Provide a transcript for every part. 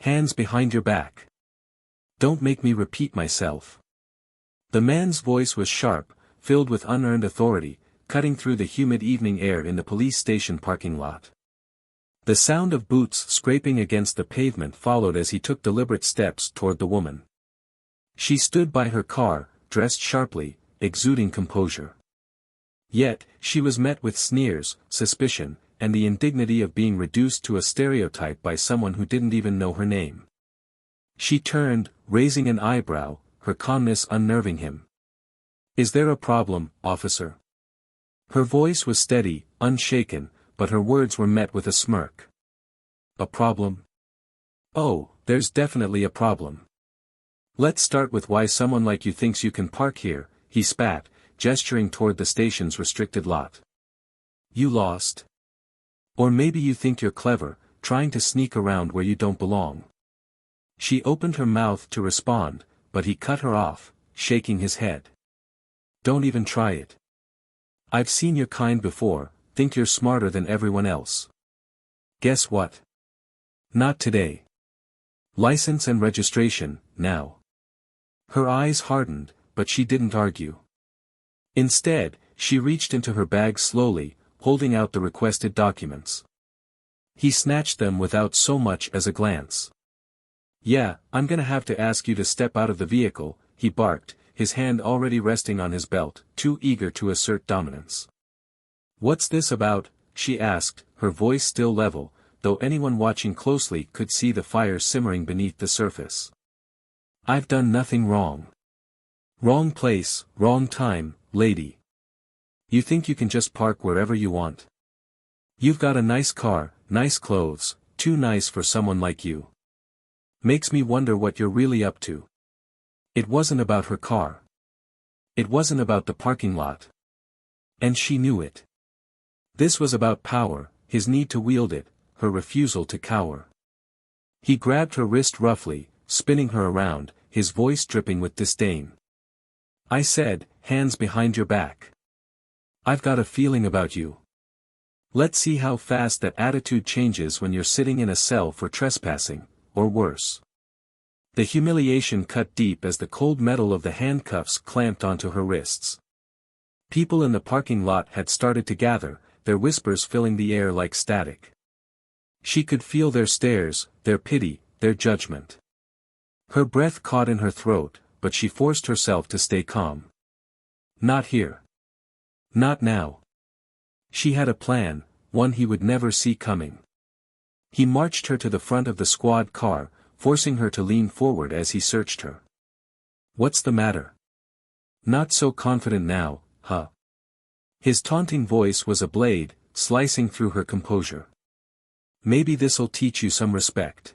Hands behind your back. Don't make me repeat myself. The man's voice was sharp, filled with unearned authority, cutting through the humid evening air in the police station parking lot. The sound of boots scraping against the pavement followed as he took deliberate steps toward the woman. She stood by her car, dressed sharply, exuding composure. Yet, she was met with sneers, suspicion, and the indignity of being reduced to a stereotype by someone who didn't even know her name. She turned, raising an eyebrow, her calmness unnerving him. "Is there a problem, officer?" Her voice was steady, unshaken, but her words were met with a smirk. "A problem? Oh, there's definitely a problem. Let's start with why someone like you thinks you can park here," he spat, gesturing toward the station's restricted lot. "You lost? Or maybe you think you're clever, trying to sneak around where you don't belong." She opened her mouth to respond, but he cut her off, shaking his head. "Don't even try it. I've seen your kind before, think you're smarter than everyone else. Guess what? Not today. License and registration, now." Her eyes hardened, but she didn't argue. Instead, she reached into her bag slowly, holding out the requested documents. He snatched them without so much as a glance. "Yeah, I'm gonna have to ask you to step out of the vehicle," he barked, his hand already resting on his belt, too eager to assert dominance. "What's this about?" she asked, her voice still level, though anyone watching closely could see the fire simmering beneath the surface. "I've done nothing wrong." "Wrong place, wrong time, lady. You think you can just park wherever you want? You've got a nice car, nice clothes, too nice for someone like you. Makes me wonder what you're really up to." It wasn't about her car. It wasn't about the parking lot. And she knew it. This was about power, his need to wield it, her refusal to cower. He grabbed her wrist roughly, spinning her around, his voice dripping with disdain. "I said, hands behind your back. I've got a feeling about you. Let's see how fast that attitude changes when you're sitting in a cell for trespassing, or worse." The humiliation cut deep as the cold metal of the handcuffs clamped onto her wrists. People in the parking lot had started to gather, their whispers filling the air like static. She could feel their stares, their pity, their judgment. Her breath caught in her throat, but she forced herself to stay calm. Not here. Not now. She had a plan, one he would never see coming. He marched her to the front of the squad car, forcing her to lean forward as he searched her. "What's the matter? Not so confident now, huh?" His taunting voice was a blade, slicing through her composure. "Maybe this'll teach you some respect."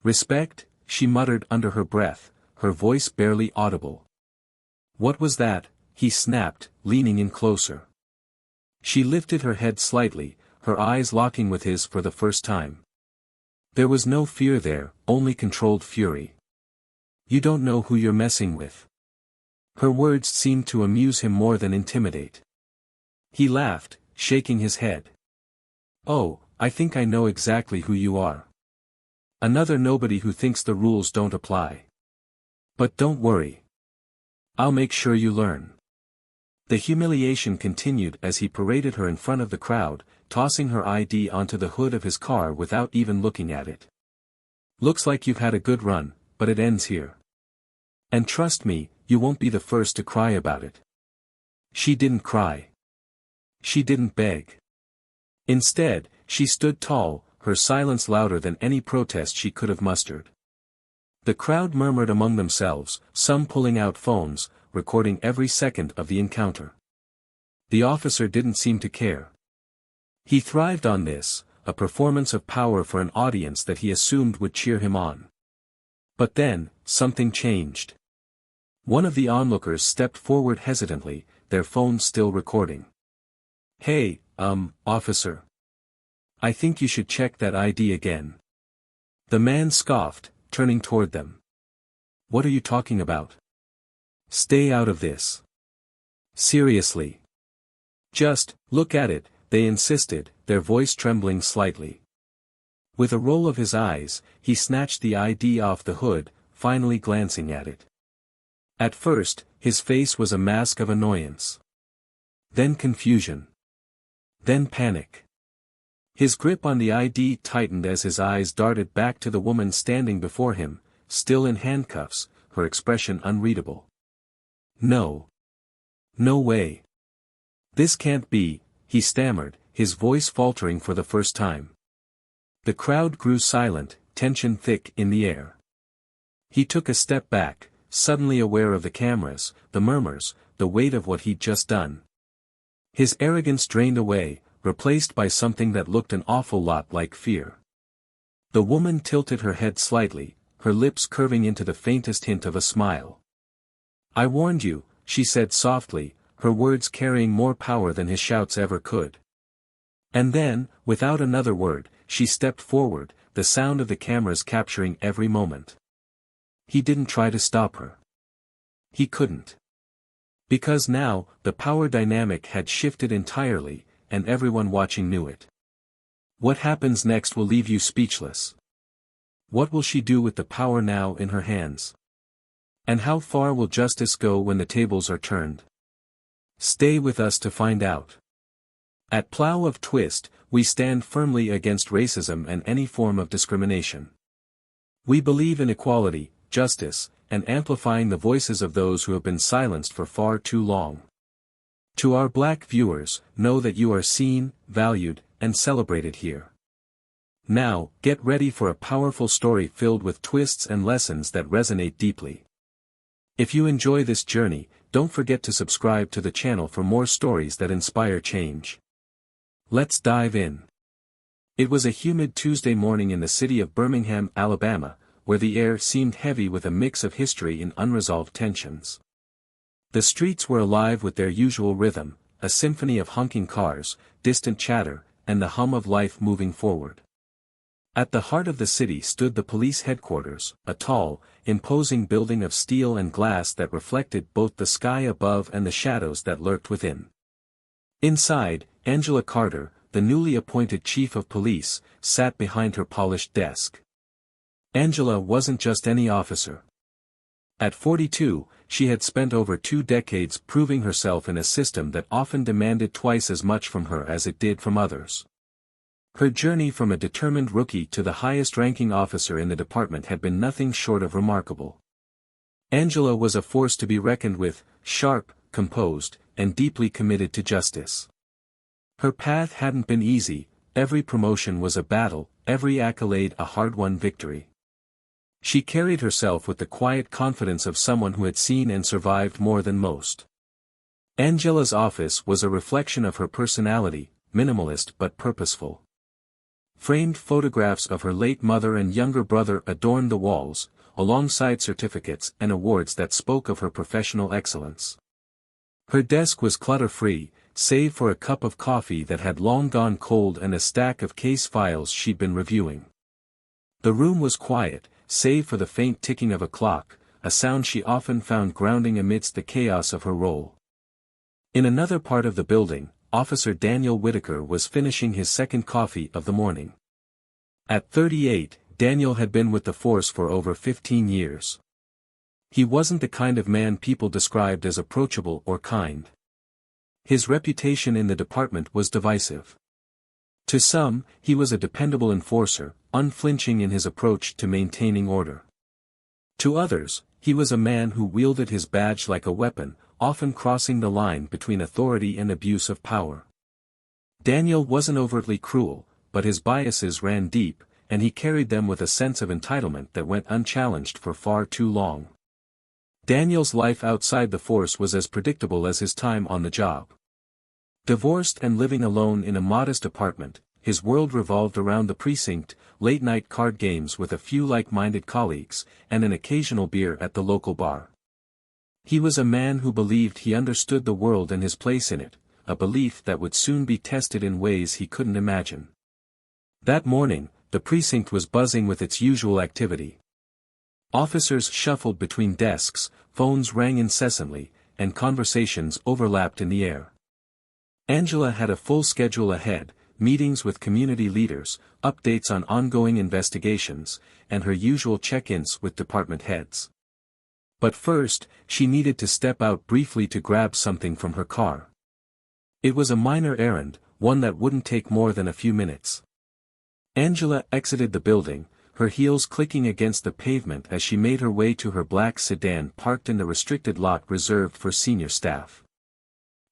"Respect?" she muttered under her breath, her voice barely audible. "What was that?" he snapped, leaning in closer. She lifted her head slightly, her eyes locking with his for the first time. There was no fear there, only controlled fury. "You don't know who you're messing with." Her words seemed to amuse him more than intimidate. He laughed, shaking his head. "Oh, I think I know exactly who you are. Another nobody who thinks the rules don't apply. But don't worry. I'll make sure you learn." The humiliation continued as he paraded her in front of the crowd, tossing her ID onto the hood of his car without even looking at it. "Looks like you've had a good run, but it ends here. And trust me, you won't be the first to cry about it." She didn't cry. She didn't beg. Instead, she stood tall, her silence louder than any protest she could have mustered. The crowd murmured among themselves, some pulling out phones, recording every second of the encounter. The officer didn't seem to care. He thrived on this, a performance of power for an audience that he assumed would cheer him on. But then, something changed. One of the onlookers stepped forward hesitantly, their phones still recording. "Hey, officer. I think you should check that ID again." The man scoffed, turning toward them. "What are you talking about? Stay out of this. Seriously. Just, look at it," they insisted, their voice trembling slightly. With a roll of his eyes, he snatched the ID off the hood, finally glancing at it. At first, his face was a mask of annoyance. Then confusion. Then panic. His grip on the ID tightened as his eyes darted back to the woman standing before him, still in handcuffs, her expression unreadable. No. No way. This can't be, he stammered, his voice faltering for the first time. The crowd grew silent, tension thick in the air. He took a step back, suddenly aware of the cameras, the murmurs, the weight of what he'd just done. His arrogance drained away, replaced by something that looked an awful lot like fear. The woman tilted her head slightly, her lips curving into the faintest hint of a smile. "I warned you," she said softly, her words carrying more power than his shouts ever could. And then, without another word, she stepped forward, the sound of the cameras capturing every moment. He didn't try to stop her. He couldn't. Because now, the power dynamic had shifted entirely, and everyone watching knew it. What happens next will leave you speechless. What will she do with the power now in her hands? And how far will justice go when the tables are turned? Stay with us to find out. At Plough of Twist, we stand firmly against racism and any form of discrimination. We believe in equality, justice, and amplifying the voices of those who have been silenced for far too long. To our Black viewers, know that you are seen, valued, and celebrated here. Now, get ready for a powerful story filled with twists and lessons that resonate deeply. If you enjoy this journey, don't forget to subscribe to the channel for more stories that inspire change. Let's dive in. It was a humid Tuesday morning in the city of Birmingham, Alabama, where the air seemed heavy with a mix of history and unresolved tensions. The streets were alive with their usual rhythm, a symphony of honking cars, distant chatter, and the hum of life moving forward. At the heart of the city stood the police headquarters, a tall, imposing building of steel and glass that reflected both the sky above and the shadows that lurked within. Inside, Angela Carter, the newly appointed chief of police, sat behind her polished desk. Angela wasn't just any officer. At 42, she had spent over 2 decades proving herself in a system that often demanded twice as much from her as it did from others. Her journey from a determined rookie to the highest-ranking officer in the department had been nothing short of remarkable. Angela was a force to be reckoned with, sharp, composed, and deeply committed to justice. Her path hadn't been easy, every promotion was a battle, every accolade a hard-won victory. She carried herself with the quiet confidence of someone who had seen and survived more than most. Angela's office was a reflection of her personality, minimalist but purposeful. Framed photographs of her late mother and younger brother adorned the walls, alongside certificates and awards that spoke of her professional excellence. Her desk was clutter-free, save for a cup of coffee that had long gone cold and a stack of case files she'd been reviewing. The room was quiet, save for the faint ticking of a clock, a sound she often found grounding amidst the chaos of her role. In another part of the building, Officer Daniel Whitaker was finishing his second coffee of the morning. At 38, Daniel had been with the force for over 15 years. He wasn't the kind of man people described as approachable or kind. His reputation in the department was divisive. To some, he was a dependable enforcer, unflinching in his approach to maintaining order. To others, he was a man who wielded his badge like a weapon, often crossing the line between authority and abuse of power. Daniel wasn't overtly cruel, but his biases ran deep, and he carried them with a sense of entitlement that went unchallenged for far too long. Daniel's life outside the force was as predictable as his time on the job. Divorced and living alone in a modest apartment, his world revolved around the precinct, late-night card games with a few like-minded colleagues, and an occasional beer at the local bar. He was a man who believed he understood the world and his place in it, a belief that would soon be tested in ways he couldn't imagine. That morning, the precinct was buzzing with its usual activity. Officers shuffled between desks, phones rang incessantly, and conversations overlapped in the air. Angela had a full schedule ahead, meetings with community leaders, updates on ongoing investigations, and her usual check-ins with department heads. But first, she needed to step out briefly to grab something from her car. It was a minor errand, one that wouldn't take more than a few minutes. Angela exited the building, her heels clicking against the pavement as she made her way to her black sedan parked in the restricted lot reserved for senior staff.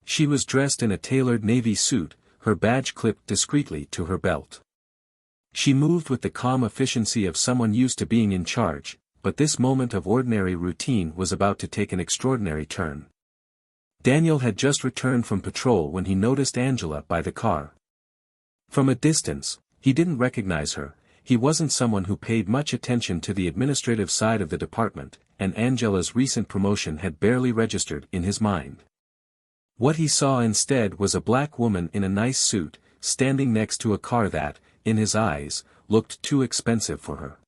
She was dressed in a tailored navy suit, her badge clipped discreetly to her belt. She moved with the calm efficiency of someone used to being in charge, but this moment of ordinary routine was about to take an extraordinary turn. Daniel had just returned from patrol when he noticed Angela by the car. From a distance, he didn't recognize her. He wasn't someone who paid much attention to the administrative side of the department, and Angela's recent promotion had barely registered in his mind. What he saw instead was a black woman in a nice suit, standing next to a car that, in his eyes, looked too expensive for her.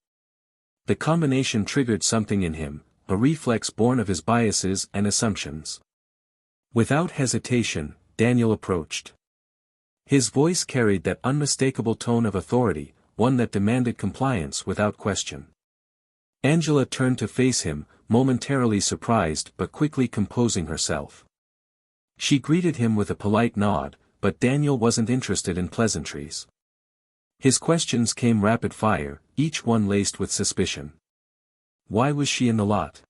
The combination triggered something in him, a reflex born of his biases and assumptions. Without hesitation, Daniel approached. His voice carried that unmistakable tone of authority, one that demanded compliance without question. Angela turned to face him, momentarily surprised but quickly composing herself. She greeted him with a polite nod, but Daniel wasn't interested in pleasantries. His questions came rapid fire, each one laced with suspicion. Why was she in the lot?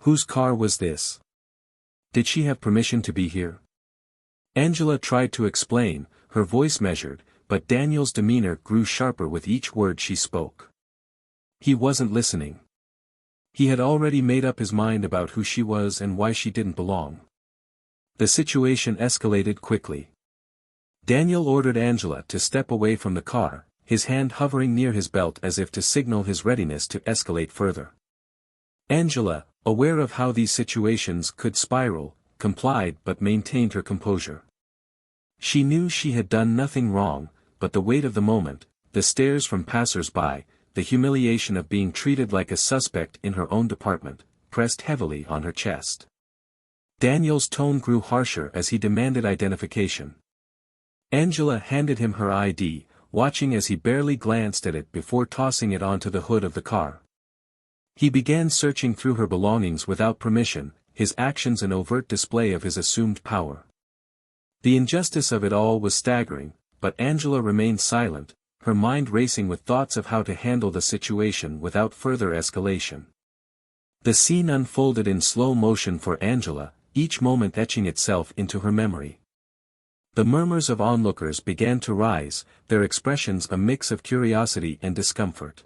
Whose car was this? Did she have permission to be here? Angela tried to explain, her voice measured, but Daniel's demeanor grew sharper with each word she spoke. He wasn't listening. He had already made up his mind about who she was and why she didn't belong. The situation escalated quickly. Daniel ordered Angela to step away from the car, his hand hovering near his belt as if to signal his readiness to escalate further. Angela, aware of how these situations could spiral, complied but maintained her composure. She knew she had done nothing wrong, but the weight of the moment, the stares from passers-by, the humiliation of being treated like a suspect in her own department, pressed heavily on her chest. Daniel's tone grew harsher as he demanded identification. Angela handed him her ID, watching as he barely glanced at it before tossing it onto the hood of the car. He began searching through her belongings without permission, his actions an overt display of his assumed power. The injustice of it all was staggering, but Angela remained silent, her mind racing with thoughts of how to handle the situation without further escalation. The scene unfolded in slow motion for Angela, each moment etching itself into her memory. The murmurs of onlookers began to rise, their expressions a mix of curiosity and discomfort.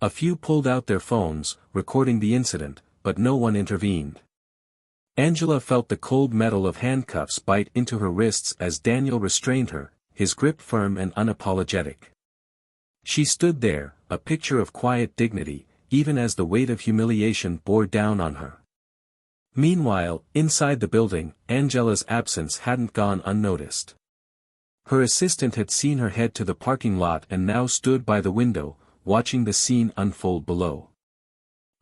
A few pulled out their phones, recording the incident, but no one intervened. Angela felt the cold metal of handcuffs bite into her wrists as Daniel restrained her, his grip firm and unapologetic. She stood there, a picture of quiet dignity, even as the weight of humiliation bore down on her. Meanwhile, inside the building, Angela's absence hadn't gone unnoticed. Her assistant had seen her head to the parking lot and now stood by the window, watching the scene unfold below.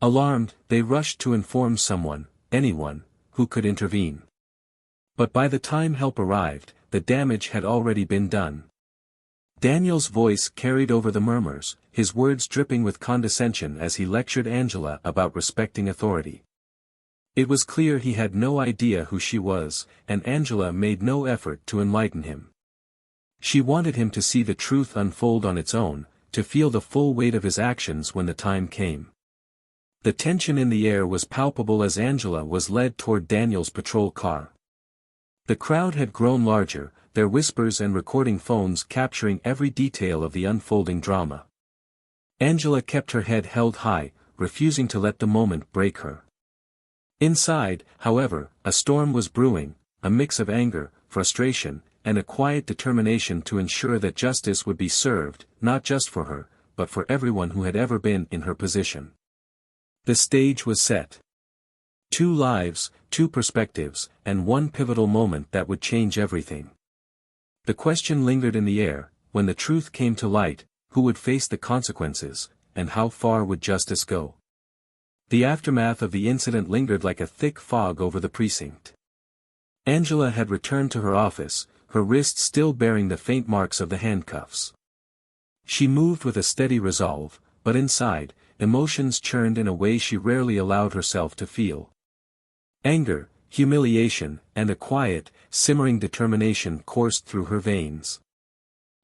Alarmed, they rushed to inform someone, anyone, who could intervene. But by the time help arrived, the damage had already been done. Daniel's voice carried over the murmurs, his words dripping with condescension as he lectured Angela about respecting authority. It was clear he had no idea who she was, and Angela made no effort to enlighten him. She wanted him to see the truth unfold on its own, to feel the full weight of his actions when the time came. The tension in the air was palpable as Angela was led toward Daniel's patrol car. The crowd had grown larger, their whispers and recording phones capturing every detail of the unfolding drama. Angela kept her head held high, refusing to let the moment break her. Inside, however, a storm was brewing, a mix of anger, frustration, and a quiet determination to ensure that justice would be served, not just for her, but for everyone who had ever been in her position. The stage was set. 2 lives, 2 perspectives, and one pivotal moment that would change everything. The question lingered in the air, when the truth came to light, who would face the consequences, and how far would justice go? The aftermath of the incident lingered like a thick fog over the precinct. Angela had returned to her office, her wrists still bearing the faint marks of the handcuffs. She moved with a steady resolve, but inside, emotions churned in a way she rarely allowed herself to feel. Anger, humiliation, and a quiet, simmering determination coursed through her veins.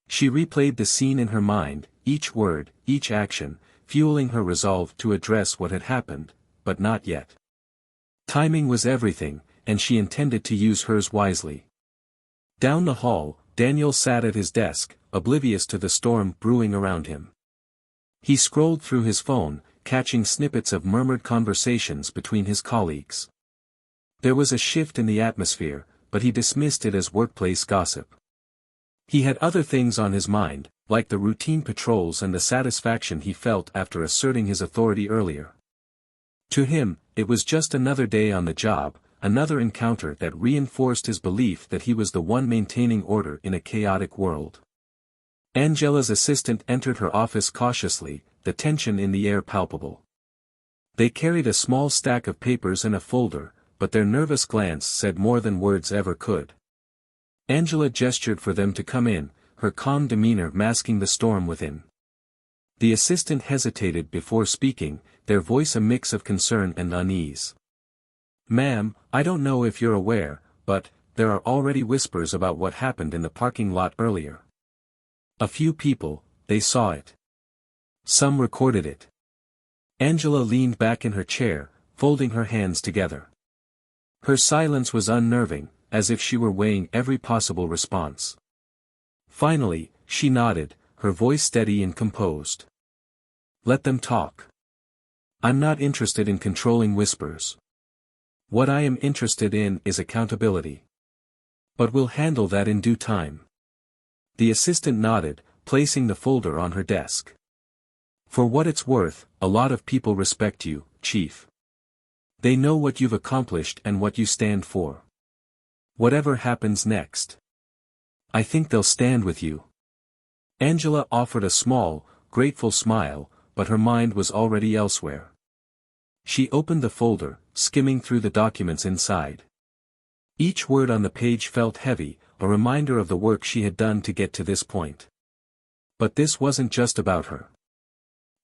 She replayed the scene in her mind, each word, each action, fueling her resolve to address what had happened, but not yet. Timing was everything, and she intended to use hers wisely. Down the hall, Daniel sat at his desk, oblivious to the storm brewing around him. He scrolled through his phone, catching snippets of murmured conversations between his colleagues. There was a shift in the atmosphere, but he dismissed it as workplace gossip. He had other things on his mind, like the routine patrols and the satisfaction he felt after asserting his authority earlier. To him, it was just another day on the job, another encounter that reinforced his belief that he was the one maintaining order in a chaotic world. Angela's assistant entered her office cautiously, the tension in the air palpable. They carried a small stack of papers and a folder, but their nervous glance said more than words ever could. Angela gestured for them to come in, her calm demeanor masking the storm within. The assistant hesitated before speaking, their voice a mix of concern and unease. "Ma'am, I don't know if you're aware, but there are already whispers about what happened in the parking lot earlier. A few people, they saw it. Some recorded it." Angela leaned back in her chair, folding her hands together. Her silence was unnerving, as if she were weighing every possible response. Finally, she nodded, her voice steady and composed. "Let them talk. I'm not interested in controlling whispers. What I am interested in is accountability. But we'll handle that in due time." The assistant nodded, placing the folder on her desk. "For what it's worth, a lot of people respect you, Chief. They know what you've accomplished and what you stand for. Whatever happens next, I think they'll stand with you." Angela offered a small, grateful smile, but her mind was already elsewhere. She opened the folder, skimming through the documents inside. Each word on the page felt heavy, a reminder of the work she had done to get to this point. But this wasn't just about her.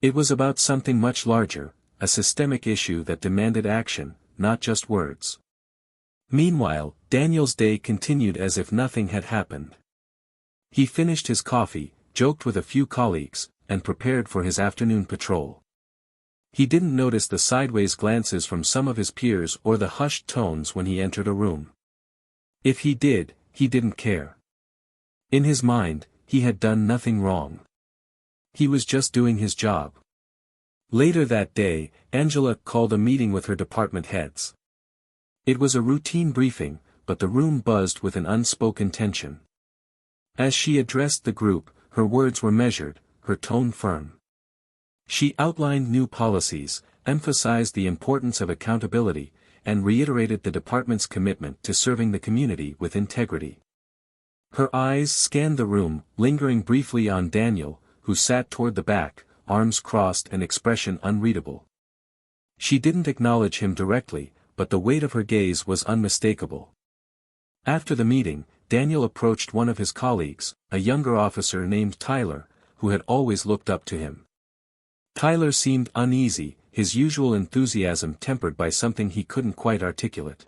It was about something much larger, a systemic issue that demanded action, not just words. Meanwhile, Daniel's day continued as if nothing had happened. He finished his coffee, joked with a few colleagues, and prepared for his afternoon patrol. He didn't notice the sideways glances from some of his peers or the hushed tones when he entered a room. If he did, he didn't care. In his mind, he had done nothing wrong. He was just doing his job. Later that day, Angela called a meeting with her department heads. It was a routine briefing, but the room buzzed with an unspoken tension. As she addressed the group, her words were measured, her tone firm. She outlined new policies, emphasized the importance of accountability, and reiterated the department's commitment to serving the community with integrity. Her eyes scanned the room, lingering briefly on Daniel, who sat toward the back, arms crossed and expression unreadable. She didn't acknowledge him directly, but the weight of her gaze was unmistakable. After the meeting, Daniel approached one of his colleagues, a younger officer named Tyler, who had always looked up to him. Tyler seemed uneasy, his usual enthusiasm tempered by something he couldn't quite articulate.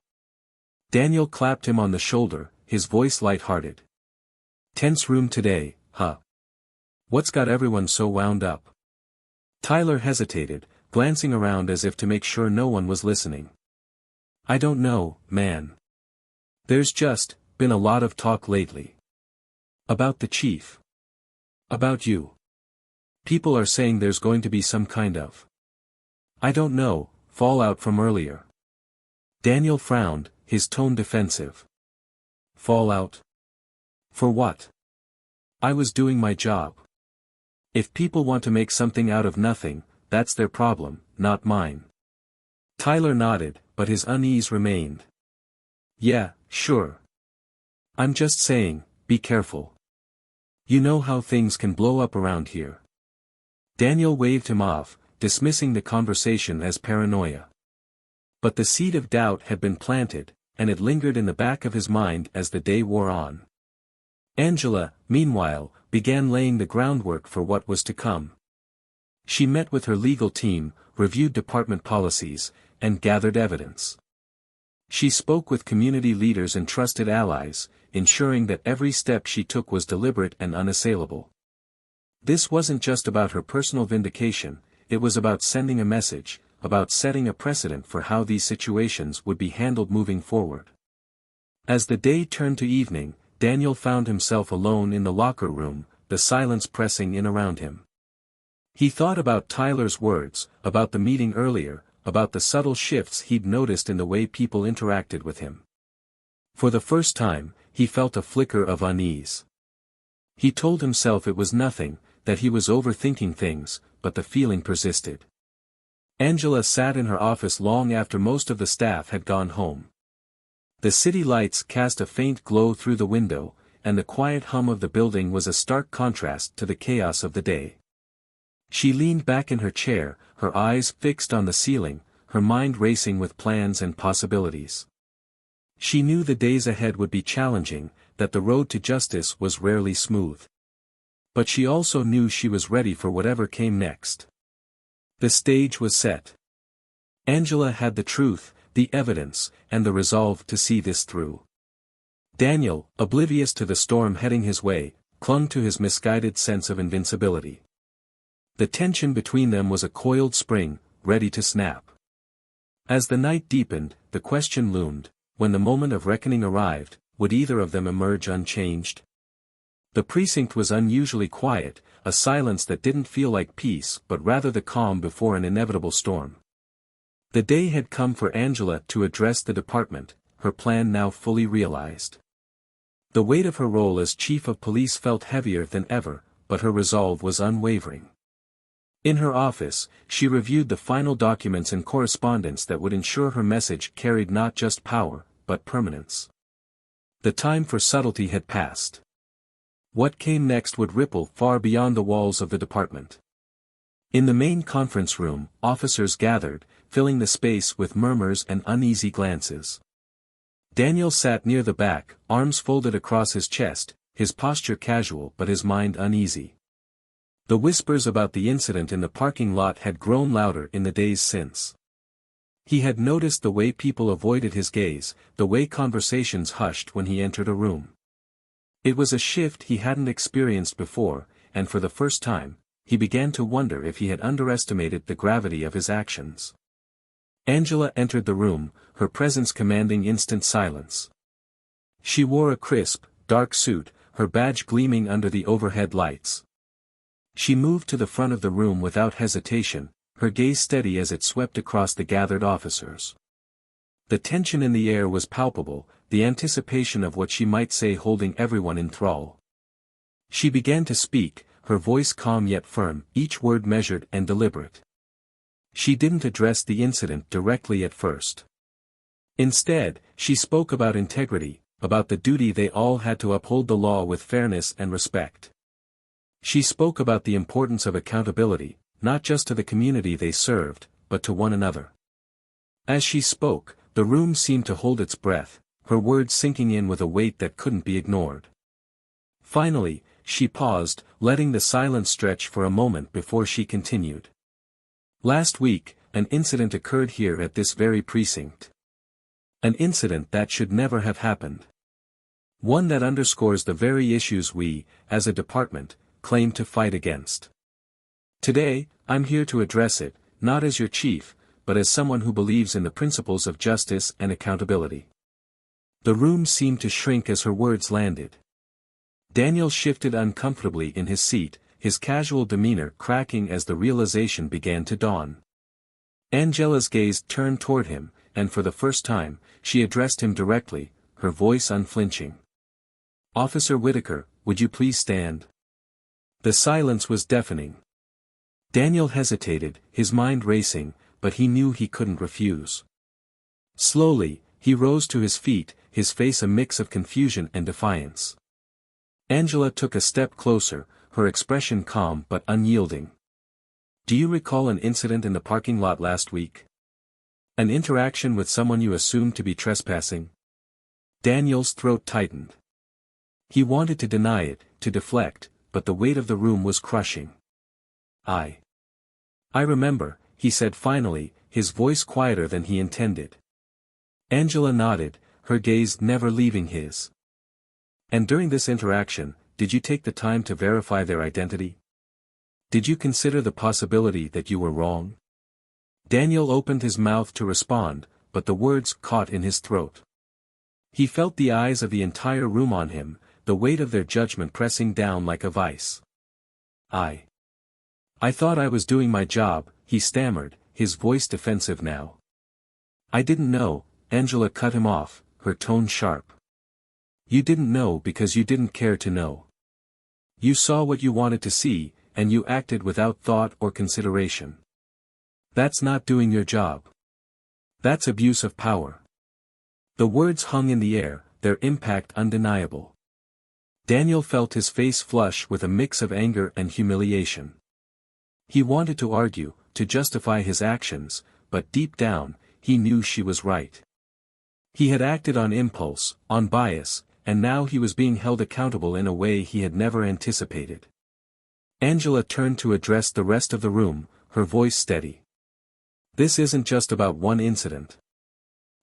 Daniel clapped him on the shoulder, his voice light-hearted. "Tense room today, huh? What's got everyone so wound up?" Tyler hesitated, glancing around as if to make sure no one was listening. "I don't know, man. There's just been a lot of talk lately. About the chief. About you. People are saying there's going to be some kind of, I don't know, fallout from earlier." Daniel frowned, his tone defensive. "Fallout? For what? I was doing my job. If people want to make something out of nothing, that's their problem, not mine." Tyler nodded, but his unease remained. "Yeah, sure. I'm just saying, be careful. You know how things can blow up around here." Daniel waved him off, dismissing the conversation as paranoia. But the seed of doubt had been planted, and it lingered in the back of his mind as the day wore on. Angela, meanwhile, began laying the groundwork for what was to come. She met with her legal team, reviewed department policies, and gathered evidence. She spoke with community leaders and trusted allies, ensuring that every step she took was deliberate and unassailable. This wasn't just about her personal vindication, it was about sending a message, about setting a precedent for how these situations would be handled moving forward. As the day turned to evening, Daniel found himself alone in the locker room, the silence pressing in around him. He thought about Tyler's words, about the meeting earlier, about the subtle shifts he'd noticed in the way people interacted with him. For the first time, he felt a flicker of unease. He told himself it was nothing, that he was overthinking things, but the feeling persisted. Angela sat in her office long after most of the staff had gone home. The city lights cast a faint glow through the window, and the quiet hum of the building was a stark contrast to the chaos of the day. She leaned back in her chair, her eyes fixed on the ceiling, her mind racing with plans and possibilities. She knew the days ahead would be challenging, that the road to justice was rarely smooth. But she also knew she was ready for whatever came next. The stage was set. Angela had the truth, the evidence, and the resolve to see this through. Daniel, oblivious to the storm heading his way, clung to his misguided sense of invincibility. The tension between them was a coiled spring, ready to snap. As the night deepened, the question loomed, when the moment of reckoning arrived, would either of them emerge unchanged? The precinct was unusually quiet, a silence that didn't feel like peace but rather the calm before an inevitable storm. The day had come for Angela to address the department, her plan now fully realized. The weight of her role as chief of police felt heavier than ever, but her resolve was unwavering. In her office, she reviewed the final documents and correspondence that would ensure her message carried not just power, but permanence. The time for subtlety had passed. What came next would ripple far beyond the walls of the department. In the main conference room, officers gathered, filling the space with murmurs and uneasy glances. Daniel sat near the back, arms folded across his chest, his posture casual but his mind uneasy. The whispers about the incident in the parking lot had grown louder in the days since. He had noticed the way people avoided his gaze, the way conversations hushed when he entered a room. It was a shift he hadn't experienced before, and for the first time, he began to wonder if he had underestimated the gravity of his actions. Angela entered the room, her presence commanding instant silence. She wore a crisp, dark suit, her badge gleaming under the overhead lights. She moved to the front of the room without hesitation, her gaze steady as it swept across the gathered officers. The tension in the air was palpable, the anticipation of what she might say holding everyone in thrall. She began to speak, her voice calm yet firm, each word measured and deliberate. She didn't address the incident directly at first. Instead, she spoke about integrity, about the duty they all had to uphold the law with fairness and respect. She spoke about the importance of accountability, not just to the community they served, but to one another. As she spoke, the room seemed to hold its breath, her words sinking in with a weight that couldn't be ignored. Finally, she paused, letting the silence stretch for a moment before she continued. Last week, an incident occurred here at this very precinct. An incident that should never have happened. One that underscores the very issues we, as a department, claim to fight against. Today, I'm here to address it, not as your chief, but as someone who believes in the principles of justice and accountability. The room seemed to shrink as her words landed. Daniel shifted uncomfortably in his seat, his casual demeanor cracking as the realization began to dawn. Angela's gaze turned toward him, and for the first time, she addressed him directly, her voice unflinching. "Officer Whitaker, would you please stand?" The silence was deafening. Daniel hesitated, his mind racing, but he knew he couldn't refuse. Slowly, he rose to his feet, his face a mix of confusion and defiance. Angela took a step closer, her expression calm but unyielding. "Do you recall an incident in the parking lot last week? An interaction with someone you assumed to be trespassing?" Daniel's throat tightened. He wanted to deny it, to deflect, but the weight of the room was crushing. I remember, he said finally, his voice quieter than he intended. Angela nodded, her gaze never leaving his. And during this interaction, did you take the time to verify their identity? Did you consider the possibility that you were wrong? Daniel opened his mouth to respond, but the words caught in his throat. He felt the eyes of the entire room on him, the weight of their judgment pressing down like a vice. I thought I was doing my job, he stammered, his voice defensive now. I didn't know, Angela cut him off, her tone sharp. You didn't know because you didn't care to know. You saw what you wanted to see, and you acted without thought or consideration. That's not doing your job. That's abuse of power. The words hung in the air, their impact undeniable. Daniel felt his face flush with a mix of anger and humiliation. He wanted to argue, to justify his actions, but deep down, he knew she was right. He had acted on impulse, on bias, and now he was being held accountable in a way he had never anticipated. Angela turned to address the rest of the room, her voice steady. This isn't just about one incident.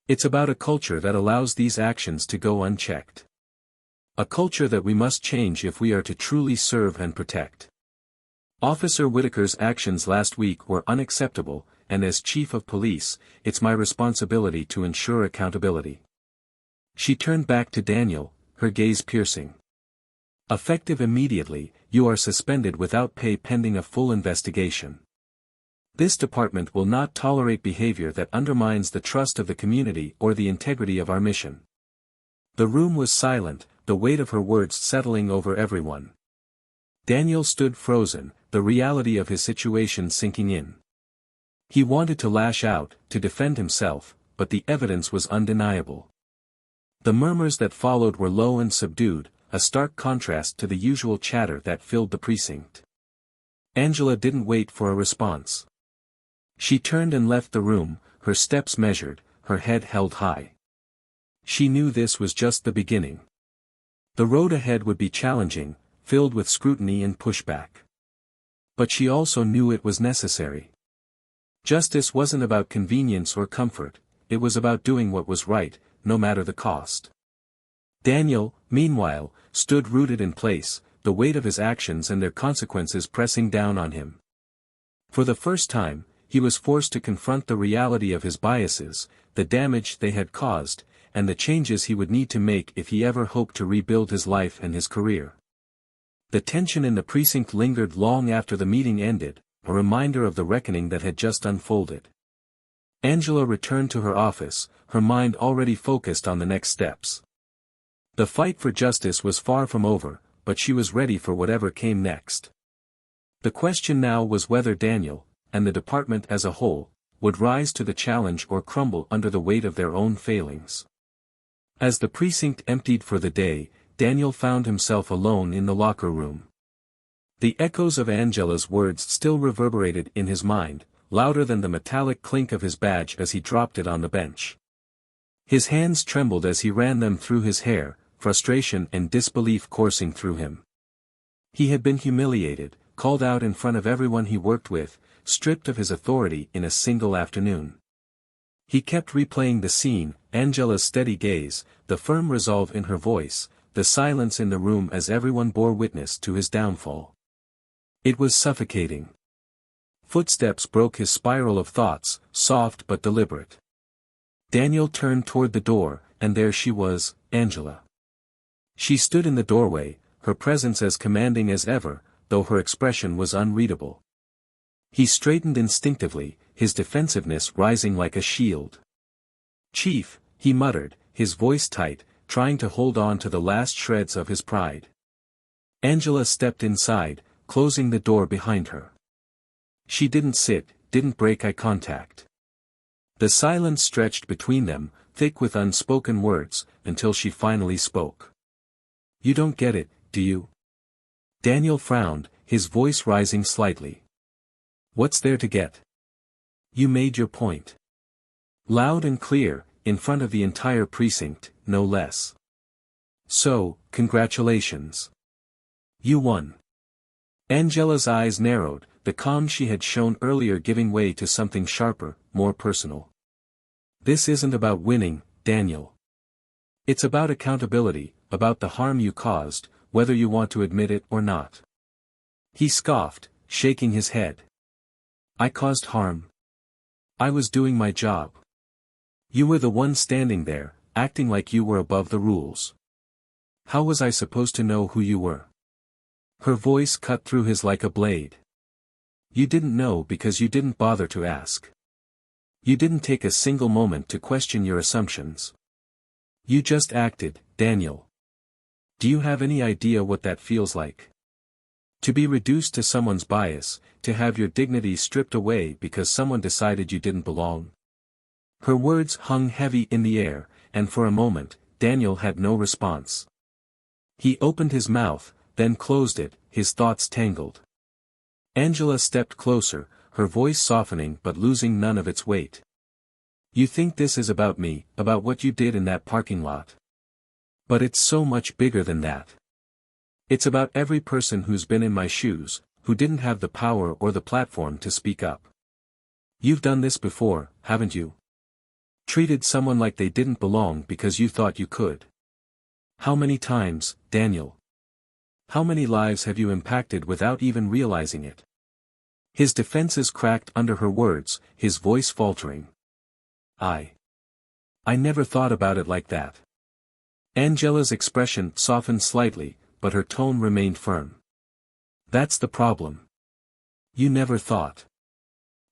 It's about a culture that allows these actions to go unchecked. A culture that we must change if we are to truly serve and protect. Officer Whitaker's actions last week were unacceptable, and as chief of police, it's my responsibility to ensure accountability. She turned back to Daniel, her gaze piercing. Effective immediately, you are suspended without pay pending a full investigation. This department will not tolerate behavior that undermines the trust of the community or the integrity of our mission. The room was silent, the weight of her words settling over everyone. Daniel stood frozen, the reality of his situation sinking in. He wanted to lash out, to defend himself, but the evidence was undeniable. The murmurs that followed were low and subdued, a stark contrast to the usual chatter that filled the precinct. Angela didn't wait for a response. She turned and left the room, her steps measured, her head held high. She knew this was just the beginning. The road ahead would be challenging, filled with scrutiny and pushback. But she also knew it was necessary. Justice wasn't about convenience or comfort, it was about doing what was right, no matter the cost. Daniel, meanwhile, stood rooted in place, the weight of his actions and their consequences pressing down on him. For the first time, he was forced to confront the reality of his biases, the damage they had caused, and the changes he would need to make if he ever hoped to rebuild his life and his career. The tension in the precinct lingered long after the meeting ended, a reminder of the reckoning that had just unfolded. Angela returned to her office, her mind already focused on the next steps. The fight for justice was far from over, but she was ready for whatever came next. The question now was whether Daniel, and the department as a whole, would rise to the challenge or crumble under the weight of their own failings. As the precinct emptied for the day, Daniel found himself alone in the locker room. The echoes of Angela's words still reverberated in his mind, louder than the metallic clink of his badge as he dropped it on the bench. His hands trembled as he ran them through his hair, frustration and disbelief coursing through him. He had been humiliated, called out in front of everyone he worked with, stripped of his authority in a single afternoon. He kept replaying the scene, Angela's steady gaze, the firm resolve in her voice, the silence in the room as everyone bore witness to his downfall. It was suffocating. Footsteps broke his spiral of thoughts, soft but deliberate. Daniel turned toward the door, and there she was, Angela. She stood in the doorway, her presence as commanding as ever, though her expression was unreadable. He straightened instinctively, his defensiveness rising like a shield. "Chief," he muttered, his voice tight, trying to hold on to the last shreds of his pride. Angela stepped inside, closing the door behind her. She didn't sit, didn't break eye contact. The silence stretched between them, thick with unspoken words, until she finally spoke. "You don't get it, do you?" Daniel frowned, his voice rising slightly. "What's there to get? You made your point. Loud and clear, in front of the entire precinct, no less. So, congratulations. You won. Angela's eyes narrowed, the calm she had shown earlier giving way to something sharper, more personal. This isn't about winning, Daniel. It's about accountability, about the harm you caused, whether you want to admit it or not. He scoffed, shaking his head. I caused harm. I was doing my job. You were the one standing there, acting like you were above the rules. How was I supposed to know who you were? Her voice cut through his like a blade. You didn't know because you didn't bother to ask. You didn't take a single moment to question your assumptions. You just acted, Daniel. Do you have any idea what that feels like? To be reduced to someone's bias, to have your dignity stripped away because someone decided you didn't belong. Her words hung heavy in the air, and for a moment, Daniel had no response. He opened his mouth, then closed it, his thoughts tangled. Angela stepped closer, her voice softening but losing none of its weight. You think this is about me, about what you did in that parking lot. But it's so much bigger than that. It's about every person who's been in my shoes, who didn't have the power or the platform to speak up. You've done this before, haven't you? Treated someone like they didn't belong because you thought you could. How many times, Daniel? How many lives have you impacted without even realizing it? His defenses cracked under her words, his voice faltering. I never thought about it like that. Angela's expression softened slightly, but her tone remained firm. That's the problem. You never thought.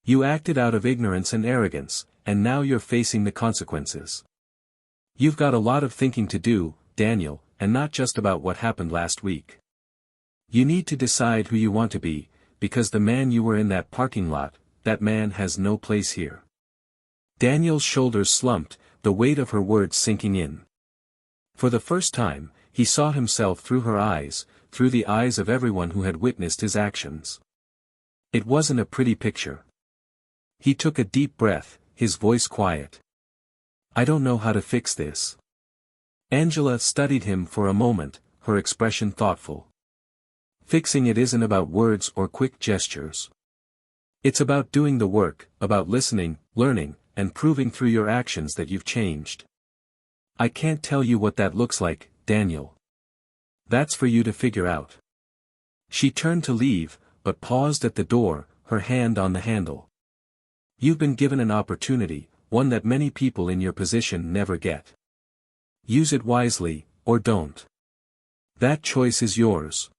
You acted out of ignorance and arrogance, and now you're facing the consequences. You've got a lot of thinking to do, Daniel, and not just about what happened last week. You need to decide who you want to be, because the man you were in that parking lot, that man has no place here. Daniel's shoulders slumped, the weight of her words sinking in. For the first time, he saw himself through her eyes, through the eyes of everyone who had witnessed his actions. It wasn't a pretty picture. He took a deep breath, his voice quiet. I don't know how to fix this. Angela studied him for a moment, her expression thoughtful. Fixing it isn't about words or quick gestures. It's about doing the work, about listening, learning, and proving through your actions that you've changed. I can't tell you what that looks like, Daniel. That's for you to figure out. She turned to leave, but paused at the door, her hand on the handle. You've been given an opportunity, one that many people in your position never get. Use it wisely, or don't. That choice is yours.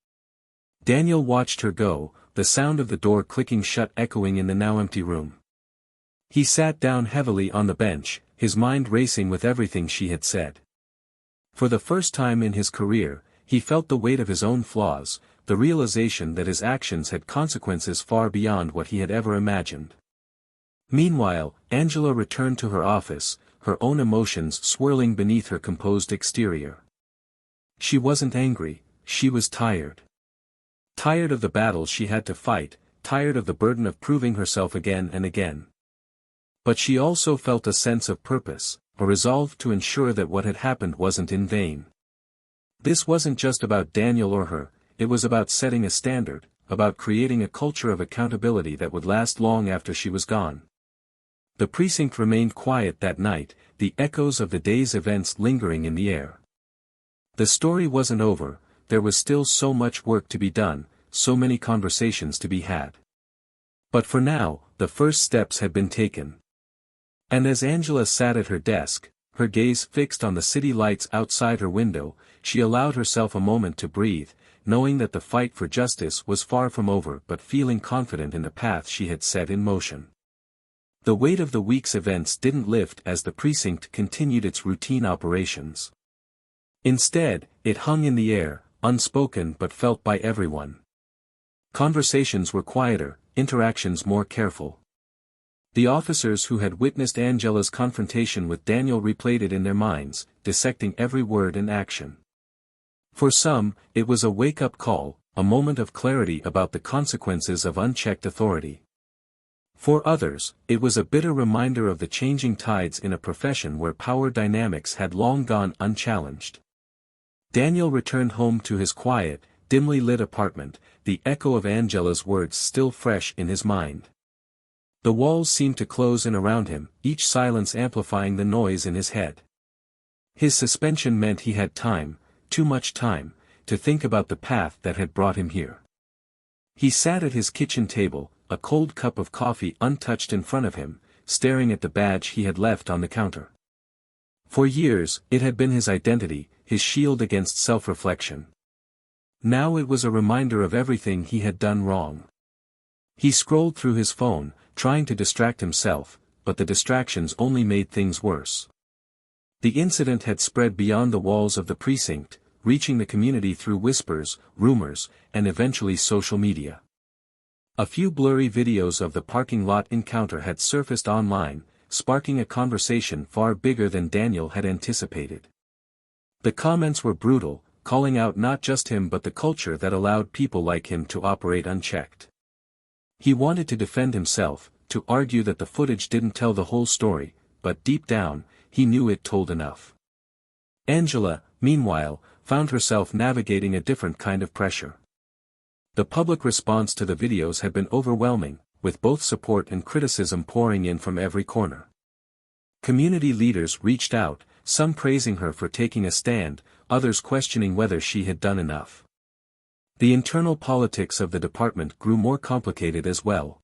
Daniel watched her go, the sound of the door clicking shut echoing in the now empty room. He sat down heavily on the bench, his mind racing with everything she had said. For the first time in his career, he felt the weight of his own flaws, the realization that his actions had consequences far beyond what he had ever imagined. Meanwhile, Angela returned to her office, her own emotions swirling beneath her composed exterior. She wasn't angry, she was tired. Tired of the battles she had to fight, tired of the burden of proving herself again and again. But she also felt a sense of purpose, a resolve to ensure that what had happened wasn't in vain. This wasn't just about Daniel or her, it was about setting a standard, about creating a culture of accountability that would last long after she was gone. The precinct remained quiet that night, the echoes of the day's events lingering in the air. The story wasn't over, there was still so much work to be done, so many conversations to be had. But for now, the first steps had been taken. And as Angela sat at her desk, her gaze fixed on the city lights outside her window, she allowed herself a moment to breathe, knowing that the fight for justice was far from over but feeling confident in the path she had set in motion. The weight of the week's events didn't lift as the precinct continued its routine operations. Instead, it hung in the air, unspoken but felt by everyone. Conversations were quieter, interactions more careful. The officers who had witnessed Angela's confrontation with Daniel replayed it in their minds, dissecting every word and action. For some, it was a wake-up call, a moment of clarity about the consequences of unchecked authority. For others, it was a bitter reminder of the changing tides in a profession where power dynamics had long gone unchallenged. Daniel returned home to his quiet, dimly lit apartment, the echo of Angela's words still fresh in his mind. The walls seemed to close in around him, each silence amplifying the noise in his head. His suspension meant he had time, too much time, to think about the path that had brought him here. He sat at his kitchen table, a cold cup of coffee untouched in front of him, staring at the badge he had left on the counter. For years, it had been his identity, his shield against self-reflection. Now it was a reminder of everything he had done wrong. He scrolled through his phone, trying to distract himself, but the distractions only made things worse. The incident had spread beyond the walls of the precinct, reaching the community through whispers, rumors, and eventually social media. A few blurry videos of the parking lot encounter had surfaced online, sparking a conversation far bigger than Daniel had anticipated. The comments were brutal, calling out not just him but the culture that allowed people like him to operate unchecked. He wanted to defend himself, to argue that the footage didn't tell the whole story, but deep down, he knew it told enough. Angela, meanwhile, found herself navigating a different kind of pressure. The public response to the videos had been overwhelming, with both support and criticism pouring in from every corner. Community leaders reached out, some praising her for taking a stand, others questioning whether she had done enough. The internal politics of the department grew more complicated as well.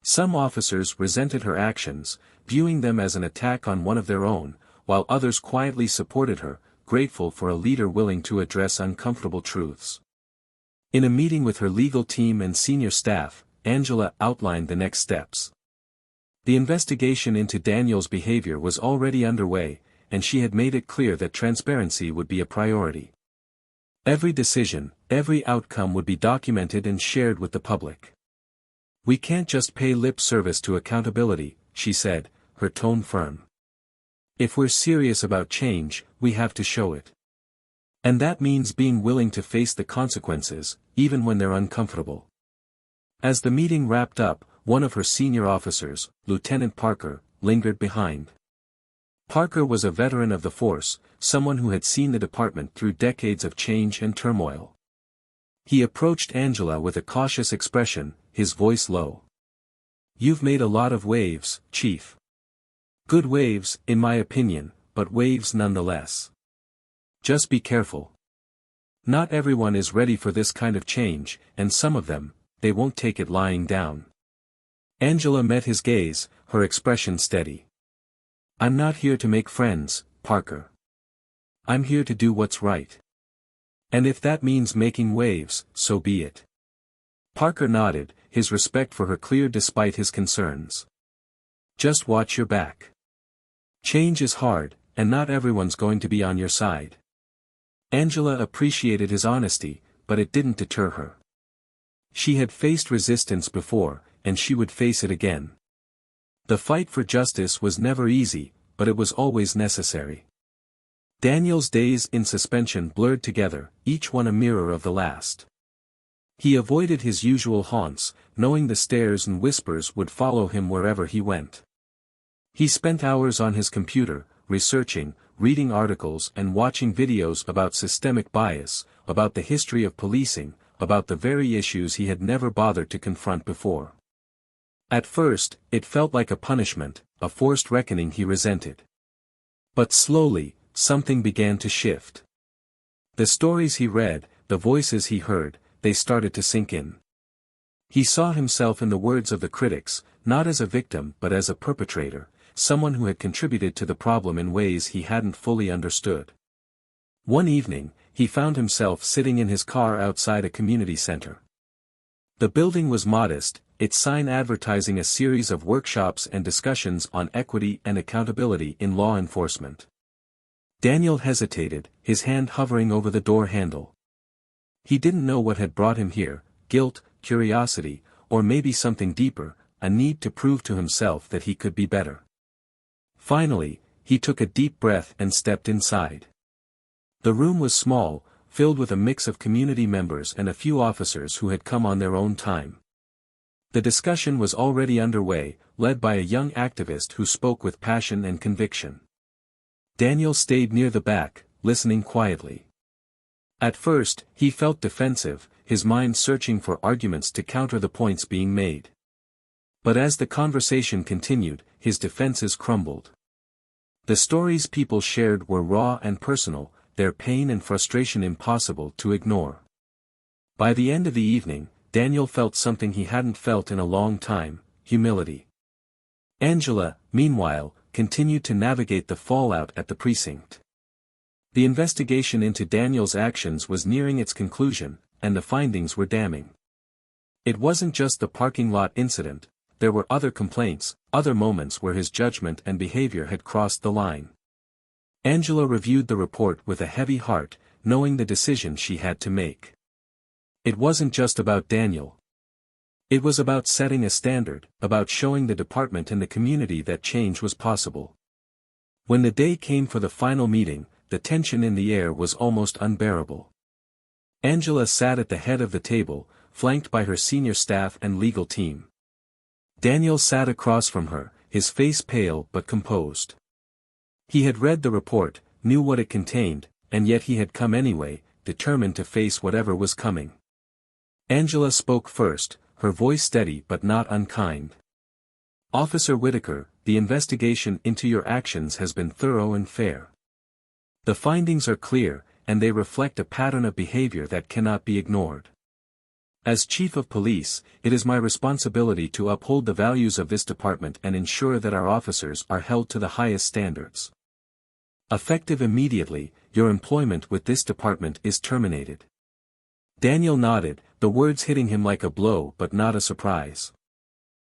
Some officers resented her actions, viewing them as an attack on one of their own, while others quietly supported her, grateful for a leader willing to address uncomfortable truths. In a meeting with her legal team and senior staff, Angela outlined the next steps. The investigation into Daniel's behavior was already underway, and she had made it clear that transparency would be a priority. Every decision, every outcome would be documented and shared with the public. "We can't just pay lip service to accountability," she said, her tone firm. "If we're serious about change, we have to show it. And that means being willing to face the consequences, even when they're uncomfortable." As the meeting wrapped up, one of her senior officers, Lieutenant Parker, lingered behind. Parker was a veteran of the force, someone who had seen the department through decades of change and turmoil. He approached Angela with a cautious expression, his voice low. "You've made a lot of waves, Chief. Good waves, in my opinion, but waves nonetheless. Just be careful. Not everyone is ready for this kind of change, and some of them, they won't take it lying down." Angela met his gaze, her expression steady. "I'm not here to make friends, Parker. I'm here to do what's right. And if that means making waves, so be it." Parker nodded, his respect for her clear despite his concerns. "Just watch your back. Change is hard, and not everyone's going to be on your side." Angela appreciated his honesty, but it didn't deter her. She had faced resistance before, and she would face it again. The fight for justice was never easy, but it was always necessary. Daniel's days in suspension blurred together, each one a mirror of the last. He avoided his usual haunts, knowing the stares and whispers would follow him wherever he went. He spent hours on his computer, researching, reading articles and watching videos about systemic bias, about the history of policing, about the very issues he had never bothered to confront before. At first, it felt like a punishment, a forced reckoning he resented. But slowly, something began to shift. The stories he read, the voices he heard, they started to sink in. He saw himself in the words of the critics, not as a victim but as a perpetrator, someone who had contributed to the problem in ways he hadn't fully understood. One evening, he found himself sitting in his car outside a community center. The building was modest, its sign advertising a series of workshops and discussions on equity and accountability in law enforcement. Daniel hesitated, his hand hovering over the door handle. He didn't know what had brought him here, guilt, curiosity, or maybe something deeper, a need to prove to himself that he could be better. Finally, he took a deep breath and stepped inside. The room was small, filled with a mix of community members and a few officers who had come on their own time. The discussion was already underway, led by a young activist who spoke with passion and conviction. Daniel stayed near the back, listening quietly. At first, he felt defensive, his mind searching for arguments to counter the points being made. But as the conversation continued, his defenses crumbled. The stories people shared were raw and personal, their pain and frustration impossible to ignore. By the end of the evening, Daniel felt something he hadn't felt in a long time: humility. Angela, meanwhile, continued to navigate the fallout at the precinct. The investigation into Daniel's actions was nearing its conclusion, and the findings were damning. It wasn't just the parking lot incident, there were other complaints, other moments where his judgment and behavior had crossed the line. Angela reviewed the report with a heavy heart, knowing the decision she had to make. It wasn't just about Daniel. It was about setting a standard, about showing the department and the community that change was possible. When the day came for the final meeting, the tension in the air was almost unbearable. Angela sat at the head of the table, flanked by her senior staff and legal team. Daniel sat across from her, his face pale but composed. He had read the report, knew what it contained, and yet he had come anyway, determined to face whatever was coming. Angela spoke first, her voice steady but not unkind. "Officer Whitaker, the investigation into your actions has been thorough and fair. The findings are clear, and they reflect a pattern of behavior that cannot be ignored. As Chief of Police, it is my responsibility to uphold the values of this department and ensure that our officers are held to the highest standards. Effective immediately, your employment with this department is terminated." Daniel nodded, the words hitting him like a blow but not a surprise.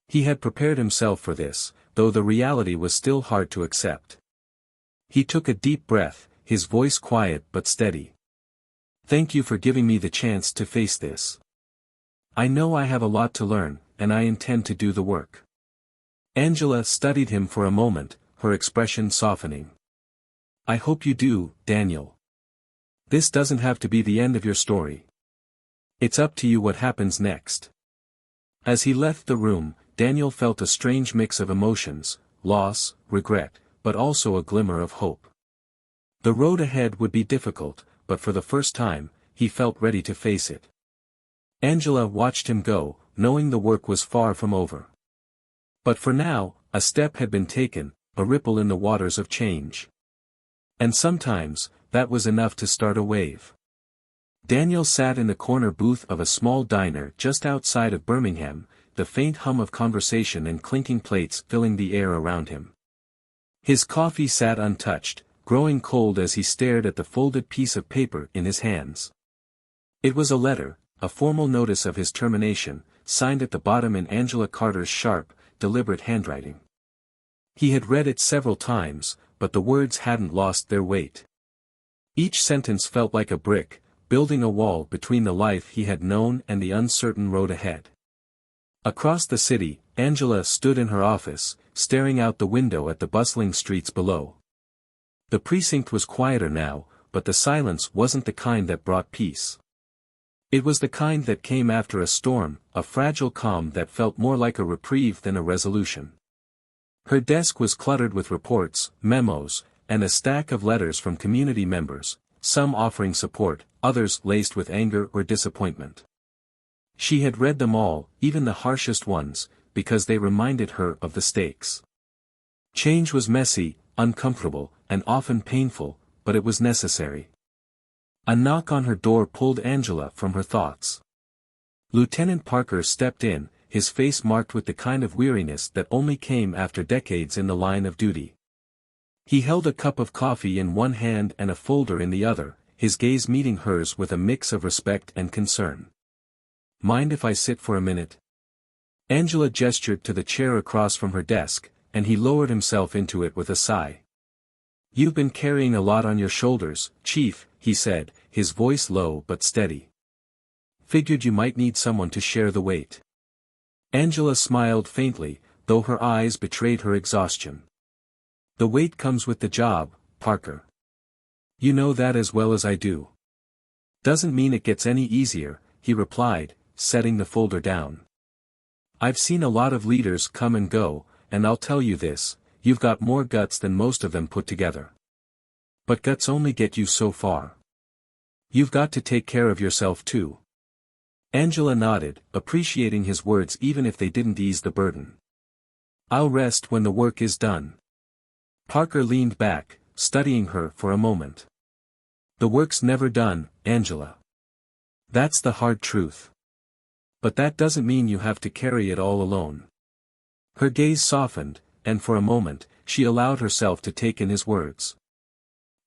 He had prepared himself for this, though the reality was still hard to accept. He took a deep breath, his voice quiet but steady. "Thank you for giving me the chance to face this. I know I have a lot to learn, and I intend to do the work." Angela studied him for a moment, her expression softening. "I hope you do, Daniel. This doesn't have to be the end of your story. It's up to you what happens next." As he left the room, Daniel felt a strange mix of emotions: loss, regret, but also a glimmer of hope. The road ahead would be difficult, but for the first time, he felt ready to face it. Angela watched him go, knowing the work was far from over. But for now, a step had been taken, a ripple in the waters of change. And sometimes, that was enough to start a wave. Daniel sat in the corner booth of a small diner just outside of Birmingham, the faint hum of conversation and clinking plates filling the air around him. His coffee sat untouched, growing cold as he stared at the folded piece of paper in his hands. It was a letter, a formal notice of his termination, signed at the bottom in Angela Carter's sharp, deliberate handwriting. He had read it several times, but the words hadn't lost their weight. Each sentence felt like a brick, building a wall between the life he had known and the uncertain road ahead. Across the city, Angela stood in her office, staring out the window at the bustling streets below. The precinct was quieter now, but the silence wasn't the kind that brought peace. It was the kind that came after a storm, a fragile calm that felt more like a reprieve than a resolution. Her desk was cluttered with reports, memos, and a stack of letters from community members, some offering support, others laced with anger or disappointment. She had read them all, even the harshest ones, because they reminded her of the stakes. Change was messy, uncomfortable, and often painful, but it was necessary. A knock on her door pulled Angela from her thoughts. Lieutenant Parker stepped in, his face marked with the kind of weariness that only came after decades in the line of duty. He held a cup of coffee in one hand and a folder in the other, his gaze meeting hers with a mix of respect and concern. "Mind if I sit for a minute?" Angela gestured to the chair across from her desk, and he lowered himself into it with a sigh. "You've been carrying a lot on your shoulders, Chief," he said, his voice low but steady. "Figured you might need someone to share the weight." Angela smiled faintly, though her eyes betrayed her exhaustion. "The weight comes with the job, Parker. You know that as well as I do." "Doesn't mean it gets any easier," he replied, setting the folder down. "I've seen a lot of leaders come and go, and I'll tell you this, you've got more guts than most of them put together. But guts only get you so far. You've got to take care of yourself too. Angela nodded, appreciating his words even if they didn't ease the burden. I'll rest when the work is done. Parker leaned back, studying her for a moment. The work's never done, Angela. That's the hard truth. But that doesn't mean you have to carry it all alone. Her gaze softened, and for a moment, she allowed herself to take in his words.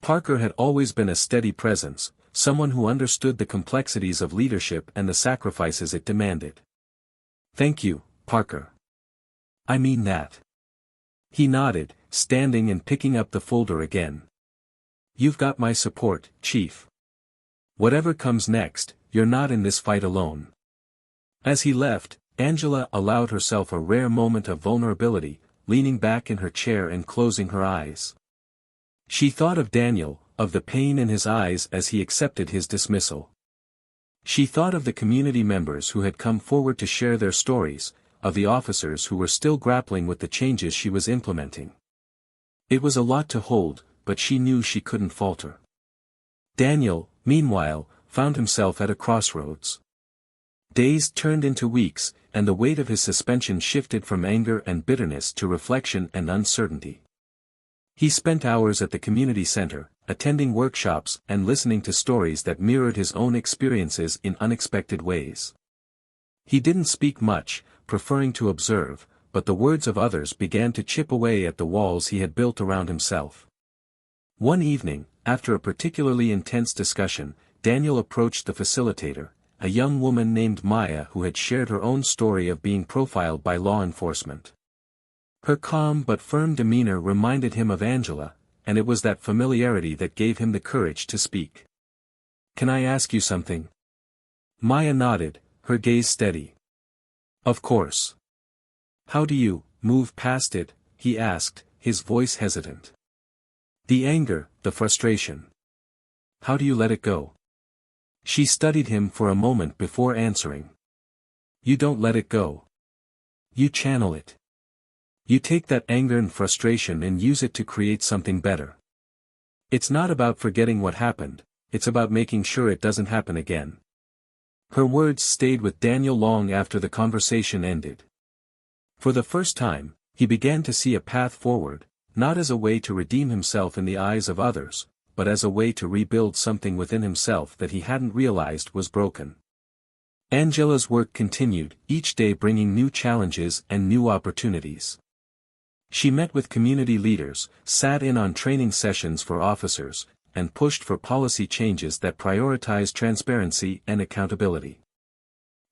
Parker had always been a steady presence, someone who understood the complexities of leadership and the sacrifices it demanded. Thank you, Parker. I mean that. He nodded, standing and picking up the folder again. You've got my support, Chief. Whatever comes next, you're not in this fight alone. As he left, Angela allowed herself a rare moment of vulnerability, leaning back in her chair and closing her eyes. She thought of Daniel, of the pain in his eyes as he accepted his dismissal. She thought of the community members who had come forward to share their stories, of the officers who were still grappling with the changes she was implementing. It was a lot to hold, but she knew she couldn't falter. Daniel, meanwhile, found himself at a crossroads. Days turned into weeks, and the weight of his suspension shifted from anger and bitterness to reflection and uncertainty. He spent hours at the community center, attending workshops and listening to stories that mirrored his own experiences in unexpected ways. He didn't speak much, preferring to observe, but the words of others began to chip away at the walls he had built around himself. One evening, after a particularly intense discussion, Daniel approached the facilitator, a young woman named Maya who had shared her own story of being profiled by law enforcement. Her calm but firm demeanor reminded him of Angela, and it was that familiarity that gave him the courage to speak. Can I ask you something? Maya nodded, her gaze steady. Of course. How do you move past it? He asked, his voice hesitant. The anger, the frustration. How do you let it go? She studied him for a moment before answering. You don't let it go. You channel it. You take that anger and frustration and use it to create something better. It's not about forgetting what happened, it's about making sure it doesn't happen again. Her words stayed with Daniel long after the conversation ended. For the first time, he began to see a path forward, not as a way to redeem himself in the eyes of others, but as a way to rebuild something within himself that he hadn't realized was broken. Angela's work continued, each day bringing new challenges and new opportunities. She met with community leaders, sat in on training sessions for officers, and pushed for policy changes that prioritized transparency and accountability.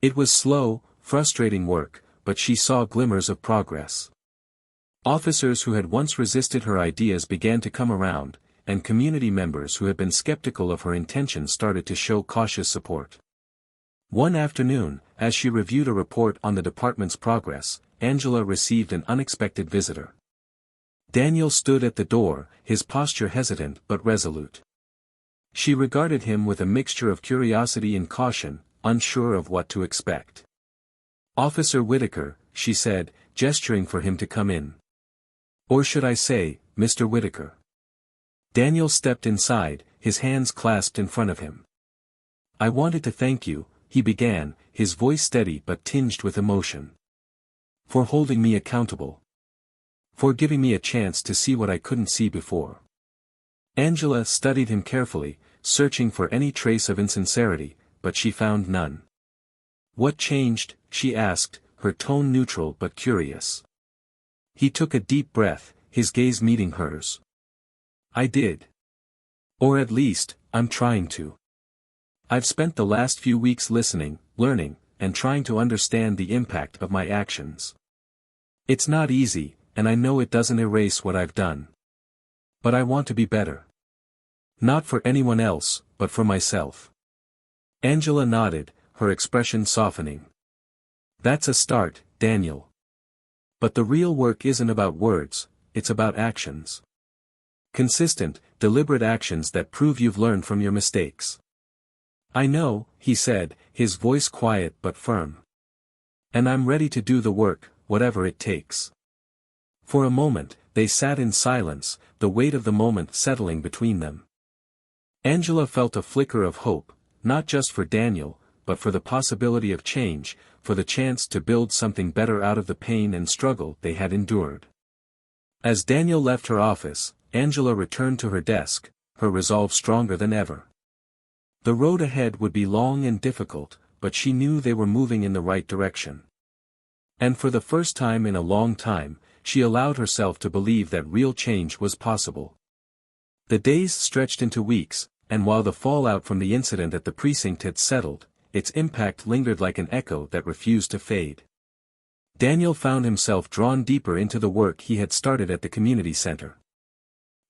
It was slow, frustrating work, but she saw glimmers of progress. Officers who had once resisted her ideas began to come around, and community members who had been skeptical of her intentions started to show cautious support. One afternoon, as she reviewed a report on the department's progress, Angela received an unexpected visitor. Daniel stood at the door, his posture hesitant but resolute. She regarded him with a mixture of curiosity and caution, unsure of what to expect. Officer Whitaker, she said, gesturing for him to come in. Or should I say, Mr. Whitaker. Daniel stepped inside, his hands clasped in front of him. I wanted to thank you, he began, his voice steady but tinged with emotion. For holding me accountable. For giving me a chance to see what I couldn't see before. Angela studied him carefully, searching for any trace of insincerity, but she found none. What changed? She asked, her tone neutral but curious. He took a deep breath, his gaze meeting hers. I did. Or at least, I'm trying to. I've spent the last few weeks listening, learning, and trying to understand the impact of my actions. It's not easy, and I know it doesn't erase what I've done. But I want to be better. Not for anyone else, but for myself. Angela nodded, her expression softening. That's a start, Daniel. But the real work isn't about words, it's about actions. Consistent, deliberate actions that prove you've learned from your mistakes. I know, he said, his voice quiet but firm. And I'm ready to do the work, whatever it takes. For a moment, they sat in silence, the weight of the moment settling between them. Angela felt a flicker of hope, not just for Daniel, but for the possibility of change, for the chance to build something better out of the pain and struggle they had endured. As Daniel left her office, Angela returned to her desk, her resolve stronger than ever. The road ahead would be long and difficult, but she knew they were moving in the right direction. And for the first time in a long time, she allowed herself to believe that real change was possible. The days stretched into weeks, and while the fallout from the incident at the precinct had settled, its impact lingered like an echo that refused to fade. Daniel found himself drawn deeper into the work he had started at the community center.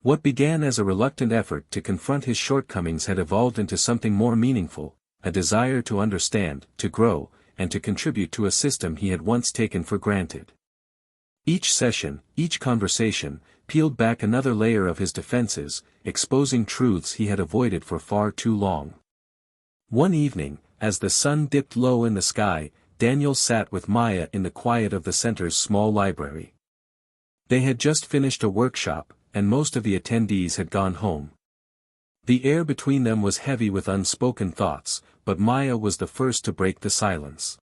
What began as a reluctant effort to confront his shortcomings had evolved into something more meaningful, a desire to understand, to grow, and to contribute to a system he had once taken for granted. Each session, each conversation, peeled back another layer of his defenses, exposing truths he had avoided for far too long. One evening, as the sun dipped low in the sky, Daniel sat with Maya in the quiet of the center's small library. They had just finished a workshop, and most of the attendees had gone home. The air between them was heavy with unspoken thoughts, but Maya was the first to break the silence.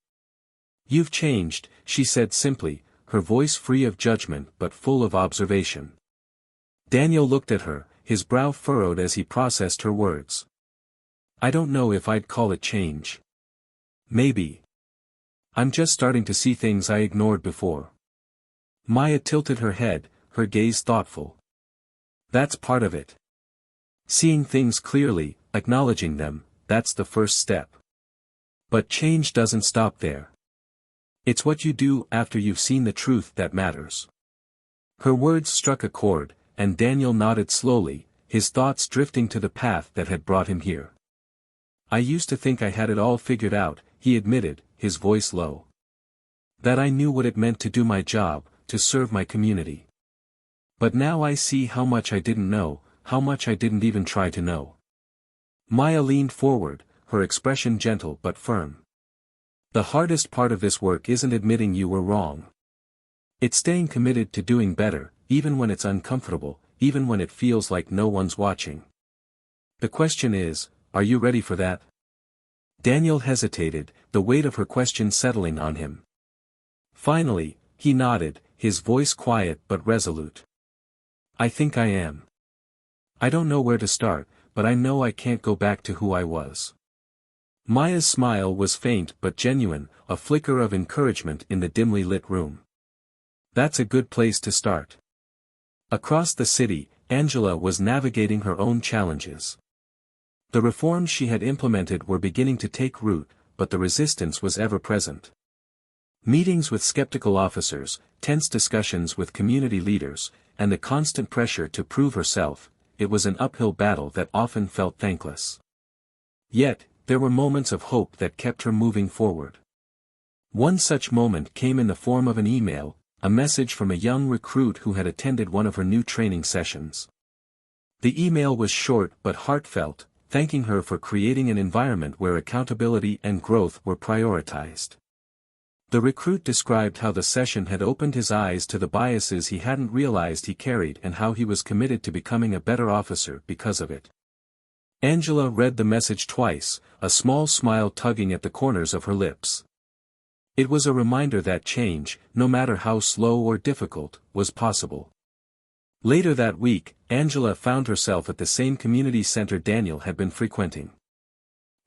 "You've changed," she said simply, her voice free of judgment but full of observation. Daniel looked at her, his brow furrowed as he processed her words. "I don't know if I'd call it change. Maybe. I'm just starting to see things I ignored before." Maya tilted her head, her gaze thoughtful. "That's part of it. Seeing things clearly, acknowledging them, that's the first step. But change doesn't stop there. It's what you do after you've seen the truth that matters." Her words struck a chord, and Daniel nodded slowly, his thoughts drifting to the path that had brought him here. "I used to think I had it all figured out," he admitted, his voice low. "That I knew what it meant to do my job, to serve my community. But now I see how much I didn't know, how much I didn't even try to know." Maya leaned forward, her expression gentle but firm. "The hardest part of this work isn't admitting you were wrong. It's staying committed to doing better, even when it's uncomfortable, even when it feels like no one's watching. The question is, are you ready for that?" Daniel hesitated, the weight of her question settling on him. Finally, he nodded, his voice quiet but resolute. "I think I am. I don't know where to start, but I know I can't go back to who I was." Maya's smile was faint but genuine, a flicker of encouragement in the dimly lit room. "That's a good place to start." Across the city, Angela was navigating her own challenges. The reforms she had implemented were beginning to take root, but the resistance was ever present. Meetings with skeptical officers, tense discussions with community leaders, and the constant pressure to prove herself, it was an uphill battle that often felt thankless. Yet, there were moments of hope that kept her moving forward. One such moment came in the form of an email, a message from a young recruit who had attended one of her new training sessions. The email was short but heartfelt, thanking her for creating an environment where accountability and growth were prioritized. The recruit described how the session had opened his eyes to the biases he hadn't realized he carried and how he was committed to becoming a better officer because of it. Angela read the message twice, a small smile tugging at the corners of her lips. It was a reminder that change, no matter how slow or difficult, was possible. Later that week, Angela found herself at the same community center Daniel had been frequenting.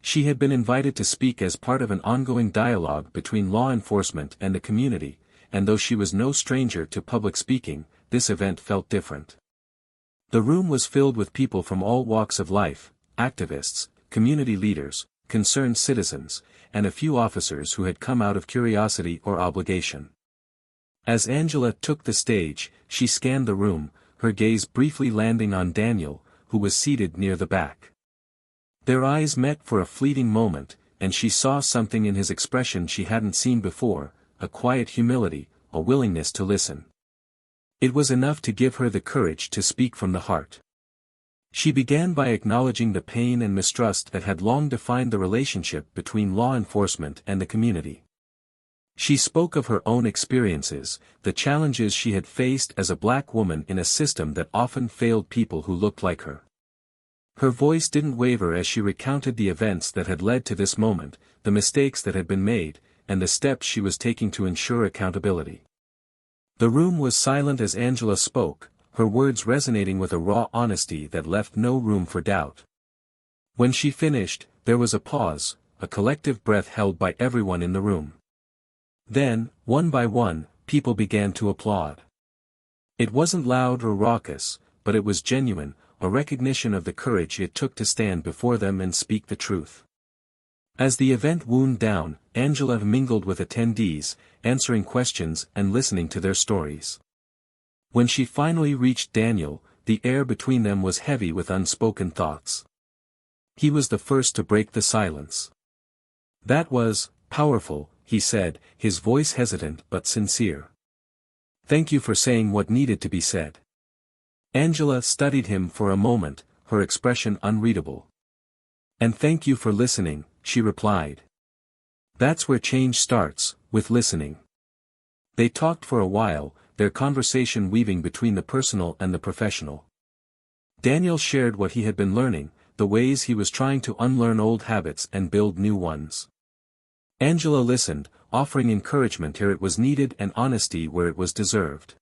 She had been invited to speak as part of an ongoing dialogue between law enforcement and the community, and though she was no stranger to public speaking, this event felt different. The room was filled with people from all walks of life, activists, community leaders, concerned citizens, and a few officers who had come out of curiosity or obligation. As Angela took the stage, she scanned the room, her gaze briefly landing on Daniel, who was seated near the back. Their eyes met for a fleeting moment, and she saw something in his expression she hadn't seen before, a quiet humility, a willingness to listen. It was enough to give her the courage to speak from the heart. She began by acknowledging the pain and mistrust that had long defined the relationship between law enforcement and the community. She spoke of her own experiences, the challenges she had faced as a black woman in a system that often failed people who looked like her. Her voice didn't waver as she recounted the events that had led to this moment, the mistakes that had been made, and the steps she was taking to ensure accountability. The room was silent as Angela spoke, her words resonating with a raw honesty that left no room for doubt. When she finished, there was a pause, a collective breath held by everyone in the room. Then, one by one, people began to applaud. It wasn't loud or raucous, but it was genuine, a recognition of the courage it took to stand before them and speak the truth. As the event wound down, Angela mingled with attendees, answering questions and listening to their stories. When she finally reached Daniel, the air between them was heavy with unspoken thoughts. He was the first to break the silence. "That was powerful," he said, his voice hesitant but sincere. "Thank you for saying what needed to be said." Angela studied him for a moment, her expression unreadable. "And thank you for listening," she replied. "That's where change starts, with listening." They talked for a while, their conversation weaving between the personal and the professional. Daniel shared what he had been learning, the ways he was trying to unlearn old habits and build new ones. Angela listened, offering encouragement where it was needed and honesty where it was deserved.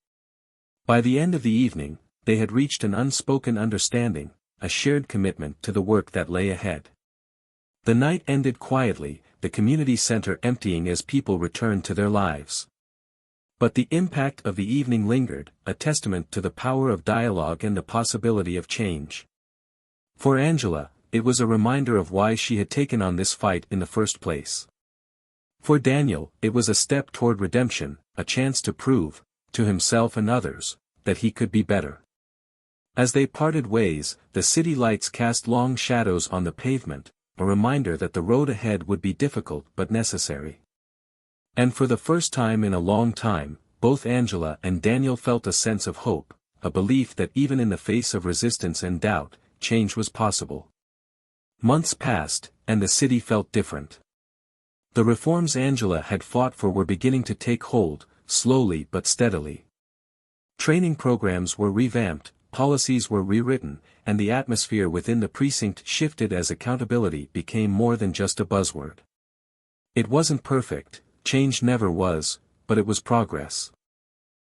By the end of the evening, they had reached an unspoken understanding, a shared commitment to the work that lay ahead. The night ended quietly, the community center emptying as people returned to their lives. But the impact of the evening lingered, a testament to the power of dialogue and the possibility of change. For Angela, it was a reminder of why she had taken on this fight in the first place. For Daniel, it was a step toward redemption, a chance to prove, to himself and others, that he could be better. As they parted ways, the city lights cast long shadows on the pavement, a reminder that the road ahead would be difficult but necessary. And for the first time in a long time, both Angela and Daniel felt a sense of hope, a belief that even in the face of resistance and doubt, change was possible. Months passed, and the city felt different. The reforms Angela had fought for were beginning to take hold, slowly but steadily. Training programs were revamped, policies were rewritten, and the atmosphere within the precinct shifted as accountability became more than just a buzzword. It wasn't perfect, change never was, but it was progress.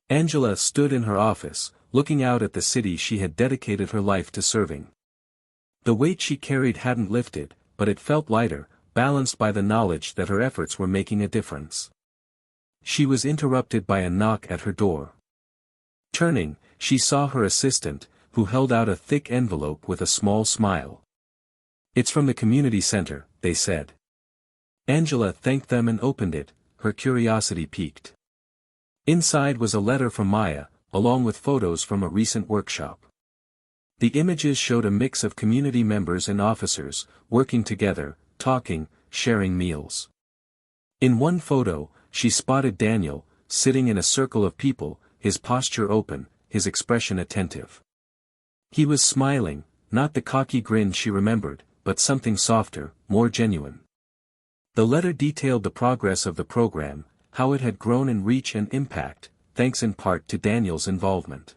Angela stood in her office, looking out at the city she had dedicated her life to serving. The weight she carried hadn't lifted, but it felt lighter, balanced by the knowledge that her efforts were making a difference. She was interrupted by a knock at her door. Turning, she saw her assistant, who held out a thick envelope with a small smile. "It's from the community center," they said. Angela thanked them and opened it, her curiosity piqued. Inside was a letter from Maya, along with photos from a recent workshop. The images showed a mix of community members and officers, working together, talking, sharing meals. In one photo, she spotted Daniel, sitting in a circle of people, his posture open, his expression attentive. He was smiling, not the cocky grin she remembered, but something softer, more genuine. The letter detailed the progress of the program, how it had grown in reach and impact, thanks in part to Daniel's involvement.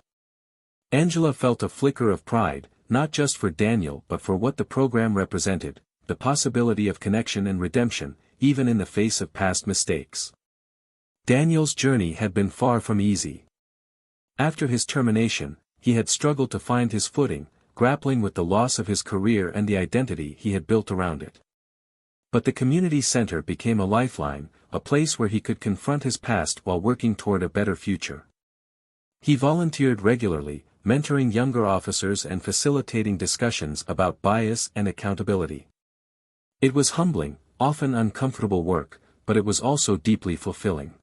Angela felt a flicker of pride, not just for Daniel but for what the program represented, the possibility of connection and redemption, even in the face of past mistakes. Daniel's journey had been far from easy. After his termination, he had struggled to find his footing, grappling with the loss of his career and the identity he had built around it. But the community center became a lifeline, a place where he could confront his past while working toward a better future. He volunteered regularly, mentoring younger officers and facilitating discussions about bias and accountability. It was humbling, often uncomfortable work, but it was also deeply fulfilling.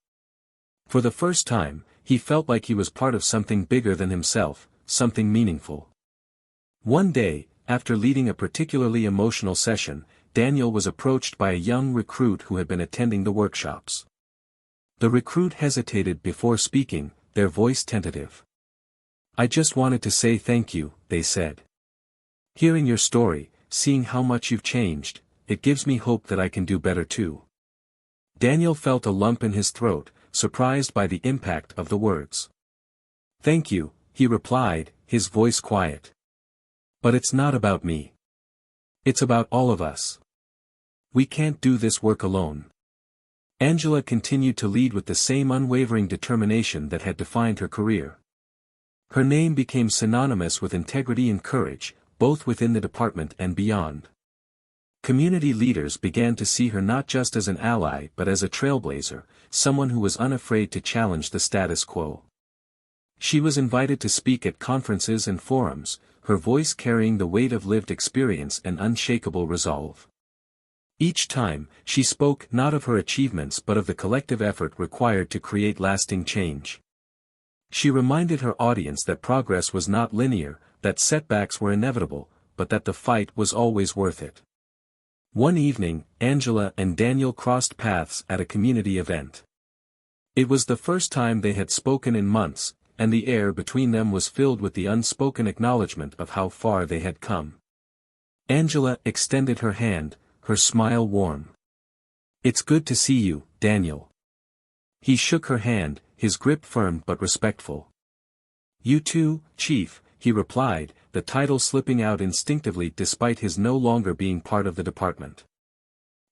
For the first time, he felt like he was part of something bigger than himself, something meaningful. One day, after leading a particularly emotional session, Daniel was approached by a young recruit who had been attending the workshops. The recruit hesitated before speaking, their voice tentative. "I just wanted to say thank you," they said. "Hearing your story, seeing how much you've changed, it gives me hope that I can do better too." Daniel felt a lump in his throat, surprised by the impact of the words. "Thank you," he replied, his voice quiet. But it's not about me. It's about all of us. We can't do this work alone. Angela continued to lead with the same unwavering determination that had defined her career. Her name became synonymous with integrity and courage, both within the department and beyond. Community leaders began to see her not just as an ally but as a trailblazer, someone who was unafraid to challenge the status quo. She was invited to speak at conferences and forums, her voice carrying the weight of lived experience and unshakable resolve. Each time, she spoke not of her achievements but of the collective effort required to create lasting change. She reminded her audience that progress was not linear, that setbacks were inevitable, but that the fight was always worth it. One evening, Angela and Daniel crossed paths at a community event. It was the first time they had spoken in months, and the air between them was filled with the unspoken acknowledgement of how far they had come. Angela extended her hand, her smile warm. "It's good to see you, Daniel." He shook her hand, his grip firm but respectful. "You too, Chief," he replied, the title slipping out instinctively despite his no longer being part of the department.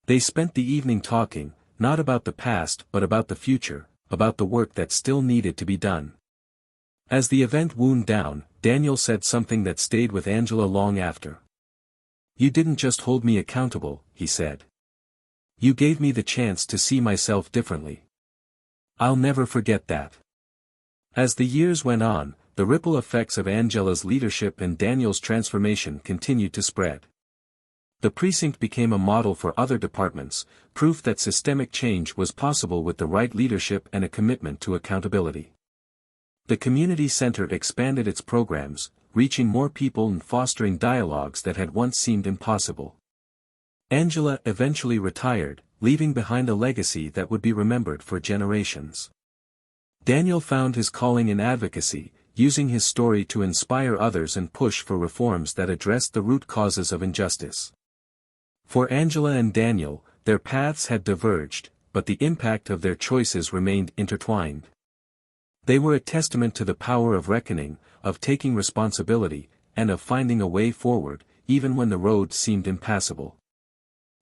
They spent the evening talking, not about the past but about the future, about the work that still needed to be done. As the event wound down, Daniel said something that stayed with Angela long after. "You didn't just hold me accountable," he said. "You gave me the chance to see myself differently. I'll never forget that." As the years went on, the ripple effects of Angela's leadership and Daniel's transformation continued to spread. The precinct became a model for other departments, proof that systemic change was possible with the right leadership and a commitment to accountability. The community center expanded its programs, reaching more people and fostering dialogues that had once seemed impossible. Angela eventually retired, leaving behind a legacy that would be remembered for generations. Daniel found his calling in advocacy, using his story to inspire others and push for reforms that addressed the root causes of injustice. For Angela and Daniel, their paths had diverged, but the impact of their choices remained intertwined. They were a testament to the power of reckoning, of taking responsibility, and of finding a way forward, even when the road seemed impassable.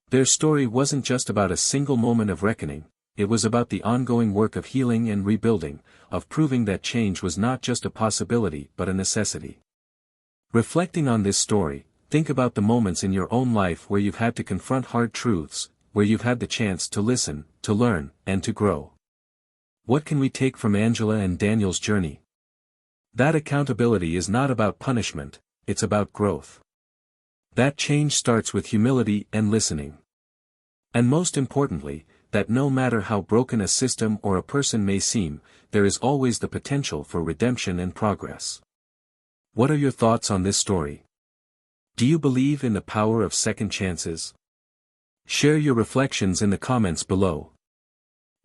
Their story wasn't just about a single moment of reckoning, it was about the ongoing work of healing and rebuilding, of proving that change was not just a possibility but a necessity. Reflecting on this story, think about the moments in your own life where you've had to confront hard truths, where you've had the chance to listen, to learn, and to grow. What can we take from Angela and Daniel's journey? That accountability is not about punishment, it's about growth. That change starts with humility and listening. And most importantly, that no matter how broken a system or a person may seem, there is always the potential for redemption and progress. What are your thoughts on this story? Do you believe in the power of second chances? Share your reflections in the comments below.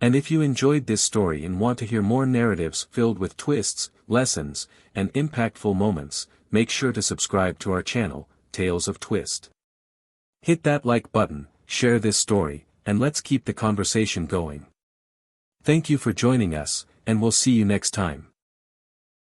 And if you enjoyed this story and want to hear more narratives filled with twists, lessons, and impactful moments, make sure to subscribe to our channel, Tales of Twist. Hit that like button, share this story, and let's keep the conversation going. Thank you for joining us, and we'll see you next time.